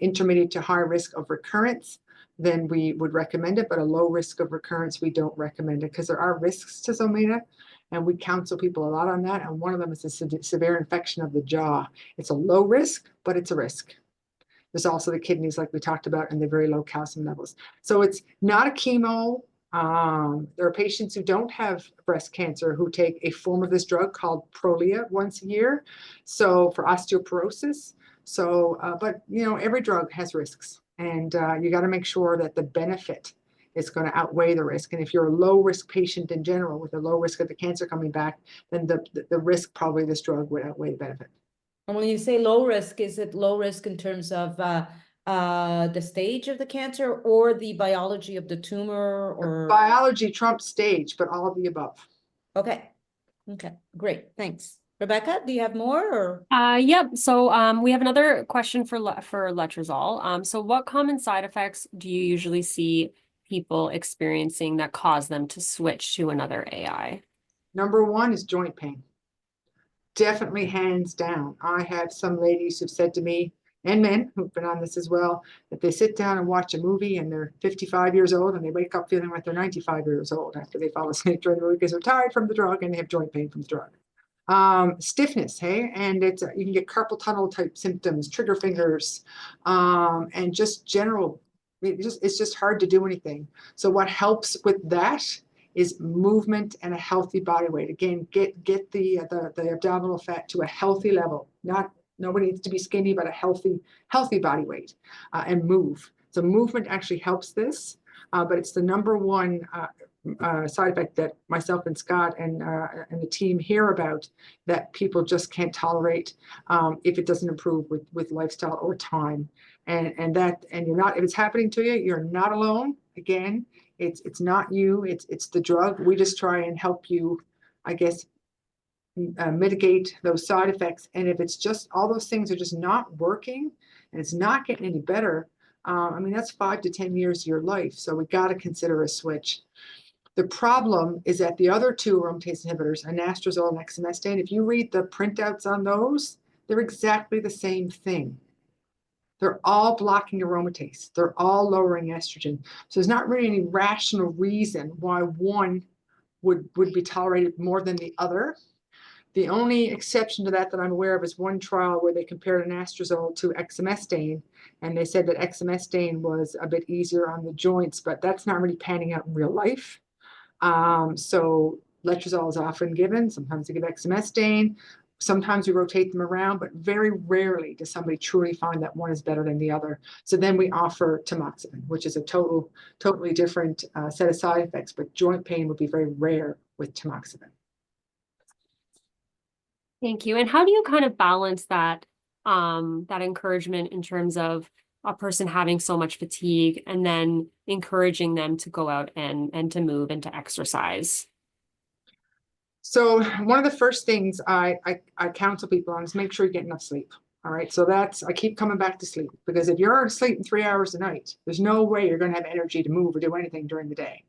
[SPEAKER 3] intermediate to high risk of recurrence, then we would recommend it, but a low risk of recurrence, we don't recommend it because there are risks to Zometa, and we counsel people a lot on that. And one of them is a severe infection of the jaw. It's a low risk, but it's a risk. There's also the kidneys, like we talked about, and the very low calcium levels. So it's not a chemo. There are patients who don't have breast cancer who take a form of this drug called Prolia once a year. So for osteoporosis. So, but you know, every drug has risks, and you got to make sure that the benefit is going to outweigh the risk. And if you're a low risk patient in general with a low risk of the cancer coming back, then the risk probably this drug would outweigh the benefit.
[SPEAKER 2] And when you say low risk, is it low risk in terms of the stage of the cancer or the biology of the tumor, or
[SPEAKER 3] biology trumps stage, but all of the above.
[SPEAKER 2] Okay, great, thanks. Rebecca, do you have more? Or
[SPEAKER 1] Yep. So we have another question for letrozole. So what common side effects do you usually see people experiencing that cause them to switch to another AI?
[SPEAKER 3] Number one is joint pain. Definitely hands down. I have some ladies who've said to me, and men who've been on this as well, that they sit down and watch a movie and they're 55 years old and they wake up feeling like they're 95 years old after they fall asleep during the movie because they're tired from the drug and they have joint pain from the drug. Stiffness, hey, and it's you can get carpal tunnel type symptoms, trigger fingers, and just general. It's just hard to do anything. So what helps with that is movement and a healthy body weight. Again, get the abdominal fat to a healthy level. Nobody needs to be skinny, but a healthy body weight, and move. So movement actually helps this, but it's the number one side effect that myself and Scott and the team hear about that people just can't tolerate if it doesn't improve with lifestyle or time. And you're not, if it's happening to you, you're not alone. Again, it's not you, it's the drug. We just try and help you, I guess, mitigate those side effects. And if it's just all those things are just not working and it's not getting any better, I mean, that's 5 to 10 years of your life. So we got to consider a switch. The problem is that the other two aromatase inhibitors, anastrozole and exemestane, if you read the printouts on those, they're exactly the same thing. They're all blocking aromatase. They're all lowering estrogen. So there's not really any rational reason why one would be tolerated more than the other. The only exception to that I'm aware of is one trial where they compared anastrozole to exemestane, and they said that exemestane was a bit easier on the joints, but that's not really panning out in real life. So letrozole is often given. Sometimes they give exemestane. Sometimes we rotate them around, but very rarely does somebody truly find that one is better than the other. So then we offer tamoxifen, which is a totally different set of side effects, but joint pain would be very rare with tamoxifen.
[SPEAKER 1] Thank you. And how do you kind of balance that that encouragement in terms of a person having so much fatigue and then encouraging them to go out and to move and to exercise?
[SPEAKER 3] So one of the first things I counsel people on is make sure you get enough sleep. All right. So I keep coming back to sleep, because if you're sleeping 3 hours a night, there's no way you're going to have energy to move or do anything during the day.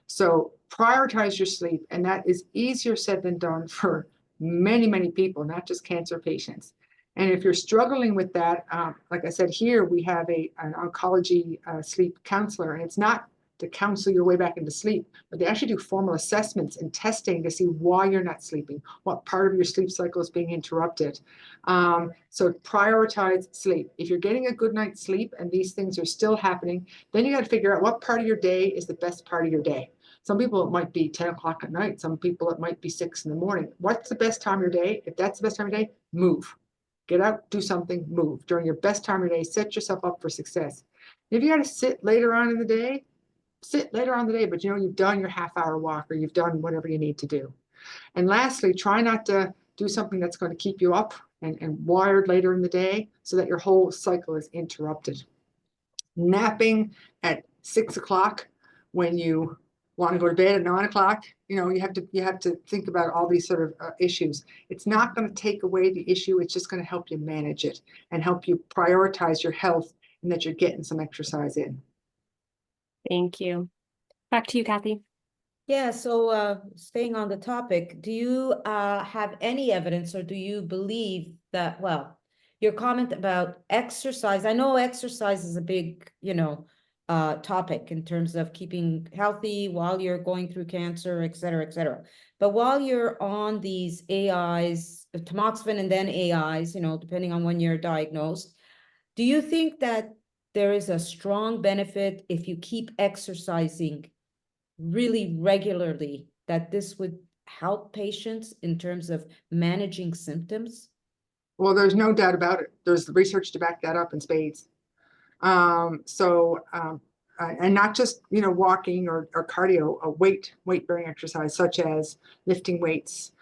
[SPEAKER 3] So prioritize your sleep. And that is easier said than done for many, many people, not just cancer patients. And if you're struggling with that, like I said, here we have an oncology sleep counselor, and it's not to counsel your way back into sleep, but they actually do formal assessments and testing to see why you're not sleeping, what part of your sleep cycle is being interrupted. So prioritize sleep. If you're getting a good night's sleep and these things are still happening, then you got to figure out what part of your day is the best part of your day. Some people, it might be 10 o'clock at night. Some people, it might be 6 in the morning. What's the best time of your day? If that's the best time of your day, move. Get out, do something, move. During your best time of your day, set yourself up for success. If you got to sit later on in the day, sit later on in the day, but you've done your half-hour walk, or you've done whatever you need to do. And lastly, try not to do something that's going to keep you up and wired later in the day, so that your whole cycle is interrupted. Napping at 6 o'clock when you want to go to bed at 9 o'clock, you have to think about all these sort of issues. It's not going to take away the issue. It's just going to help you manage it and help you prioritize your health, and that you're getting some exercise in.
[SPEAKER 1] Thank you. Back to you, Kathy.
[SPEAKER 2] Yeah, so staying on the topic, do you have any evidence, or do you believe that, well, your comment about exercise, I know exercise is a big, topic in terms of keeping healthy while you're going through cancer, et cetera, et cetera. But while you're on these AIs, tamoxifen and then AIs, depending on when you're diagnosed, do you think that there is a strong benefit if you keep exercising really regularly, that this would help patients in terms of managing symptoms?
[SPEAKER 3] Well, there's no doubt about it. There's research to back that up in spades. And not just, walking or cardio, a weight-bearing exercise, such as lifting weights,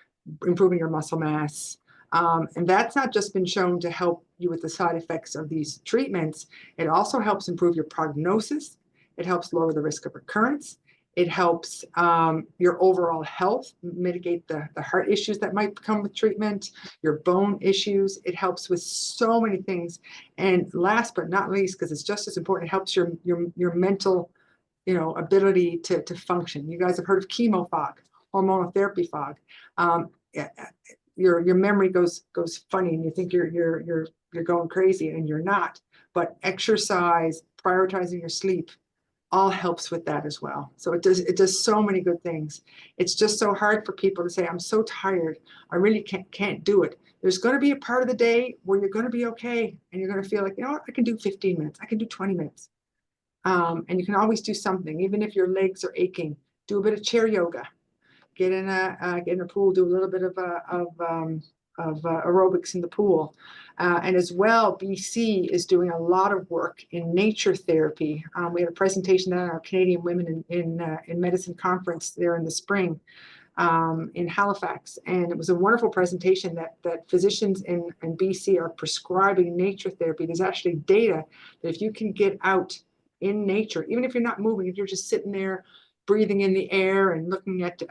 [SPEAKER 3] improving your muscle mass. And that's not just been shown to help you with the side effects of these treatments. It also helps improve your prognosis. It helps lower the risk of recurrence. It helps your overall health, mitigate the heart issues that might come with treatment, your bone issues. It helps with so many things. And last but not least, because it's just as important, it helps your mental, ability to function. You guys have heard of chemo fog, hormonal therapy fog. Your memory goes funny, and you think you're going crazy, and you're not. But exercise, prioritizing your sleep, all helps with that as well. So it does so many good things. It's just so hard for people to say, I'm so tired, I really can't do it. There's going to be a part of the day where you're going to be okay, and you're going to feel like, I can do 15 minutes, I can do 20 minutes. And you can always do something, even if your legs are aching. Do a bit of chair yoga, get in a pool, do a little bit of aerobics in the pool. And as well, BC is doing a lot of work in nature therapy. We had a presentation at our Canadian Women in Medicine conference there in the spring in Halifax. And it was a wonderful presentation that physicians in BC are prescribing nature therapy. There's actually data that if you can get out in nature, even if you're not moving, if you're just sitting there breathing in the air and looking at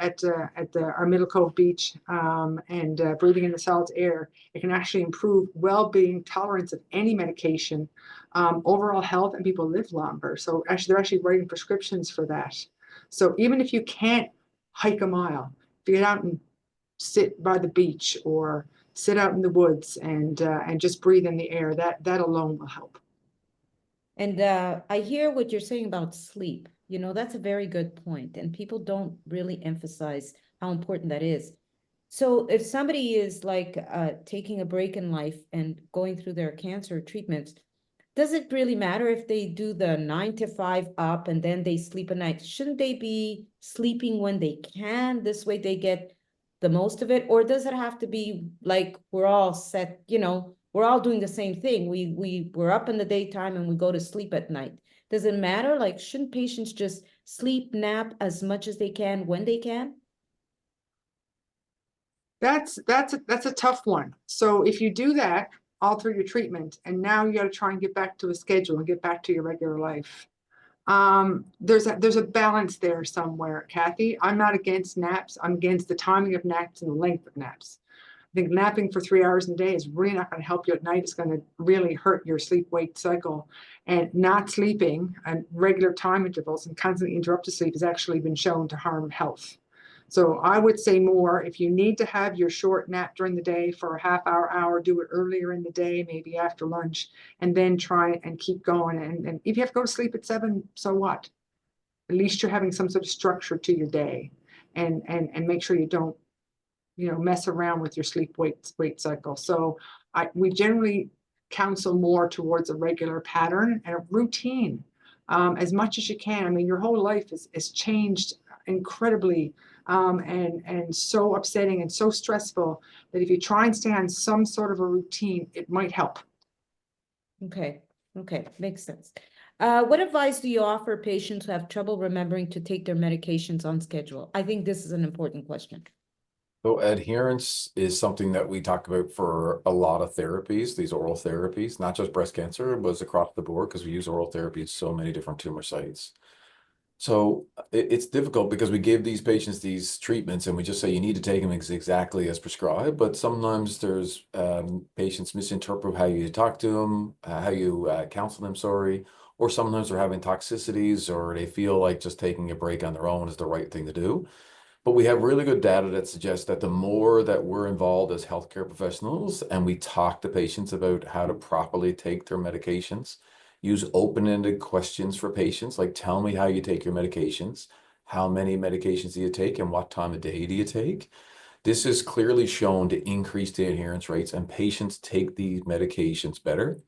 [SPEAKER 3] our Middle Cove beach and breathing in the salt air, it can actually improve well-being, tolerance of any medication, overall health, and people live longer. So they're actually writing prescriptions for that. So even if you can't hike a mile, if you get out and sit by the beach or sit out in the woods and just breathe in the air, that alone will help.
[SPEAKER 2] And I hear what you're saying about sleep. That's a very good point, and people don't really emphasize how important that is. So if somebody is like taking a break in life and going through their cancer treatments, does it really matter if they do the 9 to 5 up and then they sleep at night? Shouldn't they be sleeping when they can? This way they get the most of it? Or does it have to be like we're all set, we're all doing the same thing. We're up in the daytime and we go to sleep at night. Does it matter? Like, shouldn't patients just sleep, nap as much as they can when they can?
[SPEAKER 3] That's a tough one. So if you do that all through your treatment, and now you got to try and get back to a schedule and get back to your regular life, There's a balance there somewhere, Kathy. I'm not against naps. I'm against the timing of naps and the length of naps. I think napping for 3 hours a day is really not going to help you at night. It's going to really hurt your sleep-wake cycle. And not sleeping and regular time intervals and constantly interrupted sleep has actually been shown to harm health. So I would say more, if you need to have your short nap during the day for a half hour, do it earlier in the day, maybe after lunch, and then try and keep going. And if you have to go to sleep at 7, so what? At least you're having some sort of structure to your day, and make sure you don't, mess around with your sleep-wake cycle. So we generally counsel more towards a regular pattern and a routine, as much as you can. I mean, your whole life is changed incredibly, and so upsetting and so stressful that if you try and stay on some sort of a routine, it might help.
[SPEAKER 2] Okay, makes sense. What advice do you offer patients who have trouble remembering to take their medications on schedule? I think this is an important question.
[SPEAKER 4] So adherence is something that we talk about for a lot of therapies, these oral therapies, not just breast cancer, but it's across the board because we use oral therapy at so many different tumor sites. So it's difficult because we give these patients these treatments and we just say you need to take them exactly as prescribed, but sometimes there's patients misinterpret how you talk to them, how you counsel them, sorry, or sometimes they're having toxicities or they feel like just taking a break on their own is the right thing to do. But we have really good data that suggests that the more that we're involved as healthcare professionals and we talk to patients about how to properly take their medications, use open-ended questions for patients, like tell me how you take your medications, how many medications do you take, and what time of day do you take? This is clearly shown to increase the adherence rates, and patients take these medications better.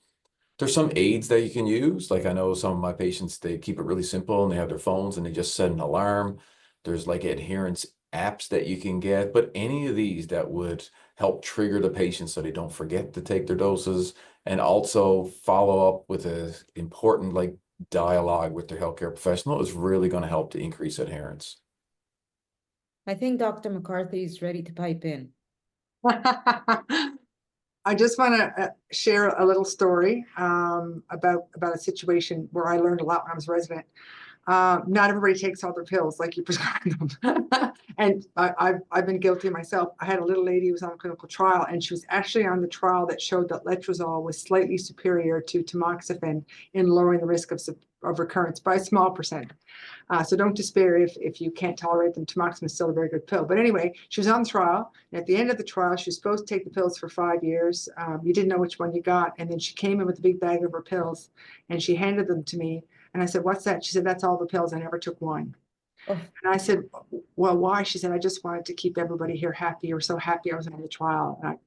[SPEAKER 4] There's some aids that you can use. Like I know some of my patients, they keep it really simple and they have their phones and they just set an alarm. There's like adherence apps that you can get, but any of these that would help trigger the patient so they don't forget to take their doses and also follow up with a important like dialogue with their healthcare professional is really going to help to increase adherence.
[SPEAKER 2] I think Dr. McCarthy is ready to pipe in.
[SPEAKER 3] I just want to share a little story about a situation where I learned a lot when I was a resident. Not everybody takes all their pills like you prescribe them. And I've been guilty myself. I had a little lady who was on a clinical trial, and she was actually on the trial that showed that letrozole was slightly superior to tamoxifen in lowering the risk of recurrence by a small percent. So don't despair if you can't tolerate them. Tamoxifen is still a very good pill. But anyway, she was on the trial. And at the end of the trial, she was supposed to take the pills for 5 years. You didn't know which one you got. And then she came in with a big bag of her pills, and she handed them to me. And I said, "What's that?" She said, "That's all the pills. I never took one."
[SPEAKER 2] Oh.
[SPEAKER 3] And I said, "Well, why?" She said, "I just wanted to keep everybody here happy. You were so happy I was on the trial." And I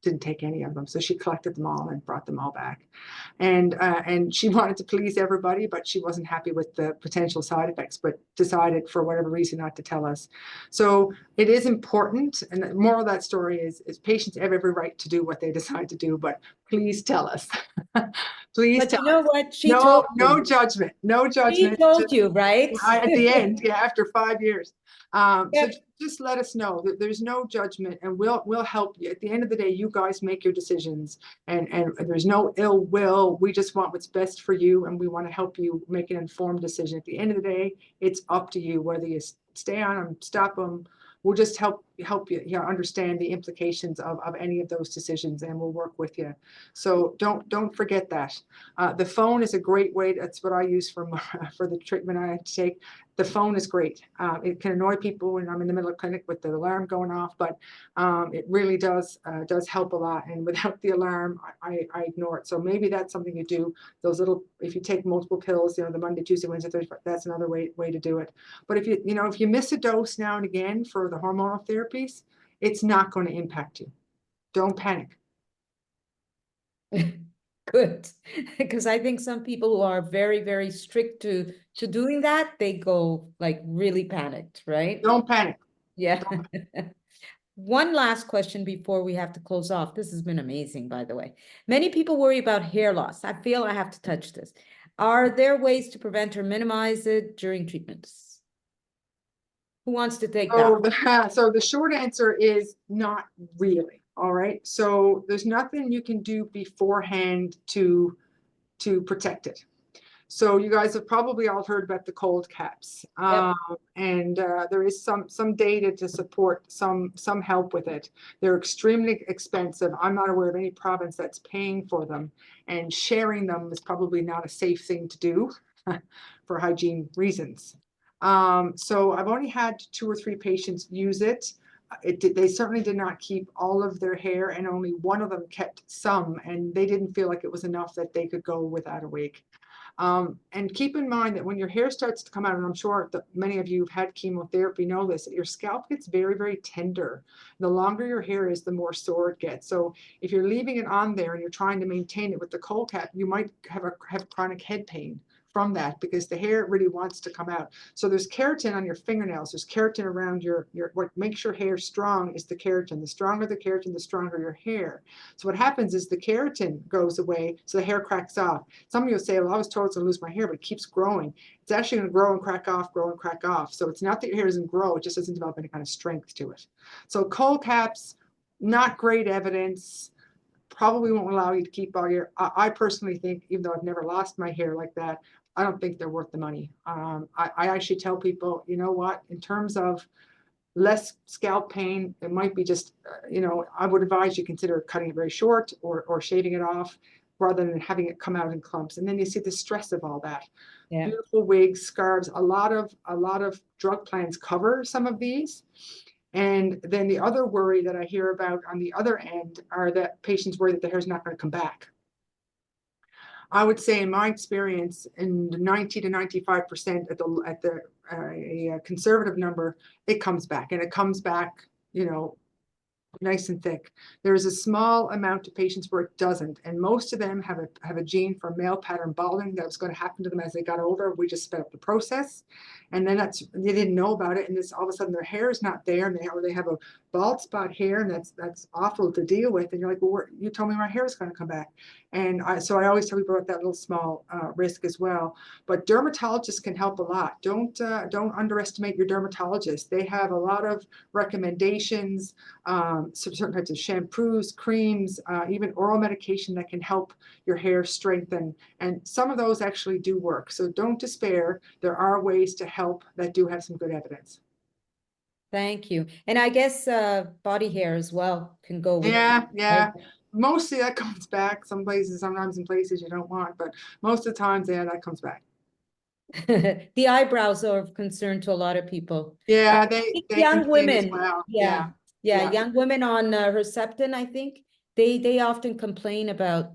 [SPEAKER 3] didn't take any of them. So she collected them all and brought them all back. And she wanted to please everybody, but she wasn't happy with the potential side effects, but decided for whatever reason not to tell us. So it is important. And the moral of that story is patients have every right to do what they decide to do, but please tell us. Please
[SPEAKER 2] But
[SPEAKER 3] tell
[SPEAKER 2] you know
[SPEAKER 3] us.
[SPEAKER 2] what? She told
[SPEAKER 3] No
[SPEAKER 2] you.
[SPEAKER 3] judgment. No
[SPEAKER 2] She
[SPEAKER 3] judgment.
[SPEAKER 2] told you, right?
[SPEAKER 3] At the end, yeah, after 5 years. So
[SPEAKER 2] Yep.
[SPEAKER 3] just let us know that there's no judgment, and we'll help you. At the end of the day, you guys make your decisions, and there's no ill will. We just want what's best for you, and we want to help you make an informed decision. At the end of the day, it's up to you whether you stay on them, stop them. We'll just help you understand the implications of any of those decisions, and we'll work with you. So don't forget that. The phone is a great way. That's what I use for the treatment I have to take. The phone is great. It can annoy people when I'm in the middle of clinic with the alarm going off, but it really does help a lot. And without the alarm, I ignore it. So maybe that's something you do. Those little, if you take multiple pills, the Monday, Tuesday, Wednesday, Thursday, that's another way to do it. But if you miss a dose now and again for the hormonal therapies, it's not going to impact you. Don't panic.
[SPEAKER 2] Good, because I think some people who are very, very strict to doing that, they go like really panicked, right?
[SPEAKER 3] Don't panic.
[SPEAKER 2] Yeah. One last question before we have to close off. This has been amazing, by the way. Many people worry about hair loss. I feel I have to touch this. Are there ways to prevent or minimize it during treatments? Who wants to take that?
[SPEAKER 3] So the short answer is not really. All right. So there's nothing you can do beforehand to protect it. So you guys have probably all heard about the cold caps. And there is some data to support some help with it. They're extremely expensive. I'm not aware of any province that's paying for them, and sharing them is probably not a safe thing to do for hygiene reasons. So I've only had 2 or 3 patients use it. They certainly did not keep all of their hair, and only one of them kept some, and they didn't feel like it was enough that they could go without a wig. And keep in mind that when your hair starts to come out, and I'm sure that many of you have had chemotherapy know this, your scalp gets very, very tender. The longer your hair is, the more sore it gets. So if you're leaving it on there and you're trying to maintain it with the cold cap, you might have chronic head pain from that, because the hair really wants to come out. So there's keratin on your fingernails. There's keratin around what makes your hair strong is the keratin. The stronger the keratin, the stronger your hair. So what happens is the keratin goes away, so the hair cracks off. Some of you will say, well, I was told it's going to lose my hair, but it keeps growing. It's actually going to grow and crack off, grow and crack off. So it's not that your hair doesn't grow, it just doesn't develop any kind of strength to it. So cold caps, not great evidence. Probably won't allow you to keep all your, I personally think, even though I've never lost my hair like that, I don't think they're worth the money. I actually tell people, you know what, in terms of less scalp pain, it might be just, I would advise you consider cutting it very short or shaving it off rather than having it come out in clumps. And then you see the stress of all that.
[SPEAKER 2] Yeah.
[SPEAKER 3] Beautiful wigs, scarves, a lot of drug plans cover some of these. And then the other worry that I hear about on the other end are that patients worry that the hair is not going to come back. I would say, in my experience, in 90 to 95% at a conservative number, it comes back, and it comes back, nice and thick. There is a small amount of patients where it doesn't, and most of them have a gene for male pattern balding that was going to happen to them as they got older. We just sped up the process, and then they didn't know about it, and this all of a sudden their hair is not there, and they have a bald spot hair, and that's awful to deal with. And you're like, well, you told me my hair is going to come back, and so I always tell people about that little small risk as well. But dermatologists can help a lot. Don't underestimate your dermatologist. They have a lot of recommendations. Certain types of shampoos, creams, even oral medication that can help your hair strengthen. And some of those actually do work. So don't despair. There are ways to help that do have some good evidence.
[SPEAKER 2] Thank you. And I guess body hair as well can go with
[SPEAKER 3] Yeah.
[SPEAKER 2] right?
[SPEAKER 3] Mostly that comes back. Some places, sometimes in places you don't want, but most of the times, yeah, that comes back.
[SPEAKER 2] The eyebrows are of concern to a lot of people.
[SPEAKER 3] Yeah,
[SPEAKER 2] I
[SPEAKER 3] they
[SPEAKER 2] think
[SPEAKER 3] can
[SPEAKER 2] young
[SPEAKER 3] be big as
[SPEAKER 2] women.
[SPEAKER 3] well.
[SPEAKER 2] Yeah.
[SPEAKER 3] Yeah.
[SPEAKER 2] Young women on Herceptin, I think they often complain about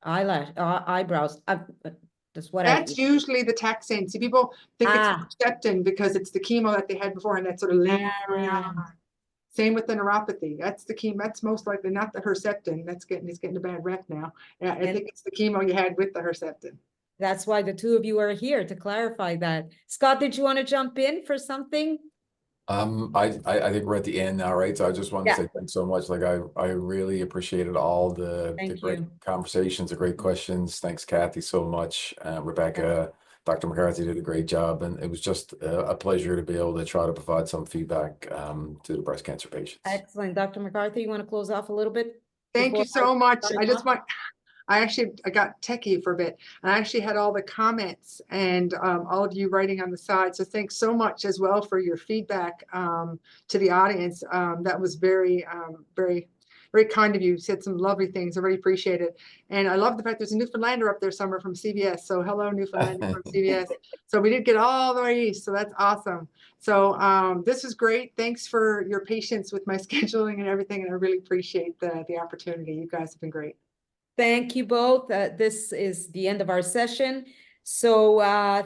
[SPEAKER 2] eyebrows. That's what
[SPEAKER 3] That's usually the taxane. See, people think it's Herceptin because it's the chemo that they had before, and that's sort of lingering on. Same with the neuropathy. That's the chemo. That's most likely not the Herceptin. It's getting a bad rep now. Yeah, I think it's the chemo you had with the Herceptin.
[SPEAKER 2] That's why the two of you are here to clarify that. Scott, did you want to jump in for something?
[SPEAKER 4] I think we're at the end now, right? So I just wanted to say thanks so much. Like I really appreciated all the great conversations, the great questions. Thanks, Kathy, so much. Rebecca, Dr. McCarthy did a great job, and it was just a pleasure to be able to try to provide some feedback to the breast cancer patients.
[SPEAKER 2] Excellent. Dr. McCarthy, you want to close off a little bit?
[SPEAKER 3] Thank you so much. I got techie for a bit. I actually had all the comments and all of you writing on the side. So thanks so much as well for your feedback to the audience. That was very, very, very kind of you. You said some lovely things. I really appreciate it. And I love the fact there's a Newfoundlander up there somewhere from CBS. So hello, Newfoundlander from CBS. So we did get all the way east. So that's awesome. So this is great. Thanks for your patience with my scheduling and everything. And I really appreciate the opportunity. You guys have been great.
[SPEAKER 2] Thank you both. This is the end of our session. So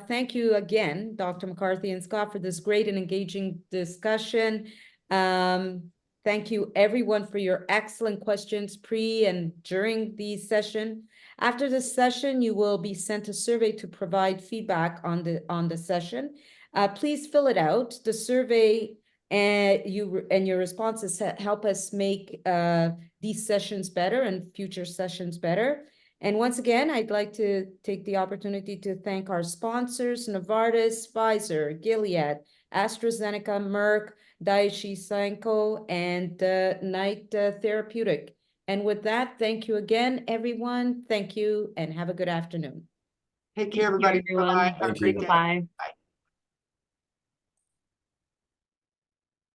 [SPEAKER 2] thank you again, Dr. McCarthy and Scott, for this great and engaging discussion. Thank you everyone for your excellent questions pre and during the session. After this session, you will be sent a survey to provide feedback on the session. Please fill it out. The survey and your responses help us make these sessions better and future sessions better. And once again, I'd like to take the opportunity to thank our sponsors, Novartis, Pfizer, Gilead, AstraZeneca, Merck, Daiichi Sankyo, and Knight Therapeutic. And with that, thank you again, everyone. Thank you and have a good afternoon.
[SPEAKER 3] Take care,
[SPEAKER 1] you,
[SPEAKER 3] everybody.
[SPEAKER 1] everyone.
[SPEAKER 3] Bye-bye. Have a
[SPEAKER 4] Thank
[SPEAKER 3] great
[SPEAKER 4] you.
[SPEAKER 3] day.
[SPEAKER 1] Bye.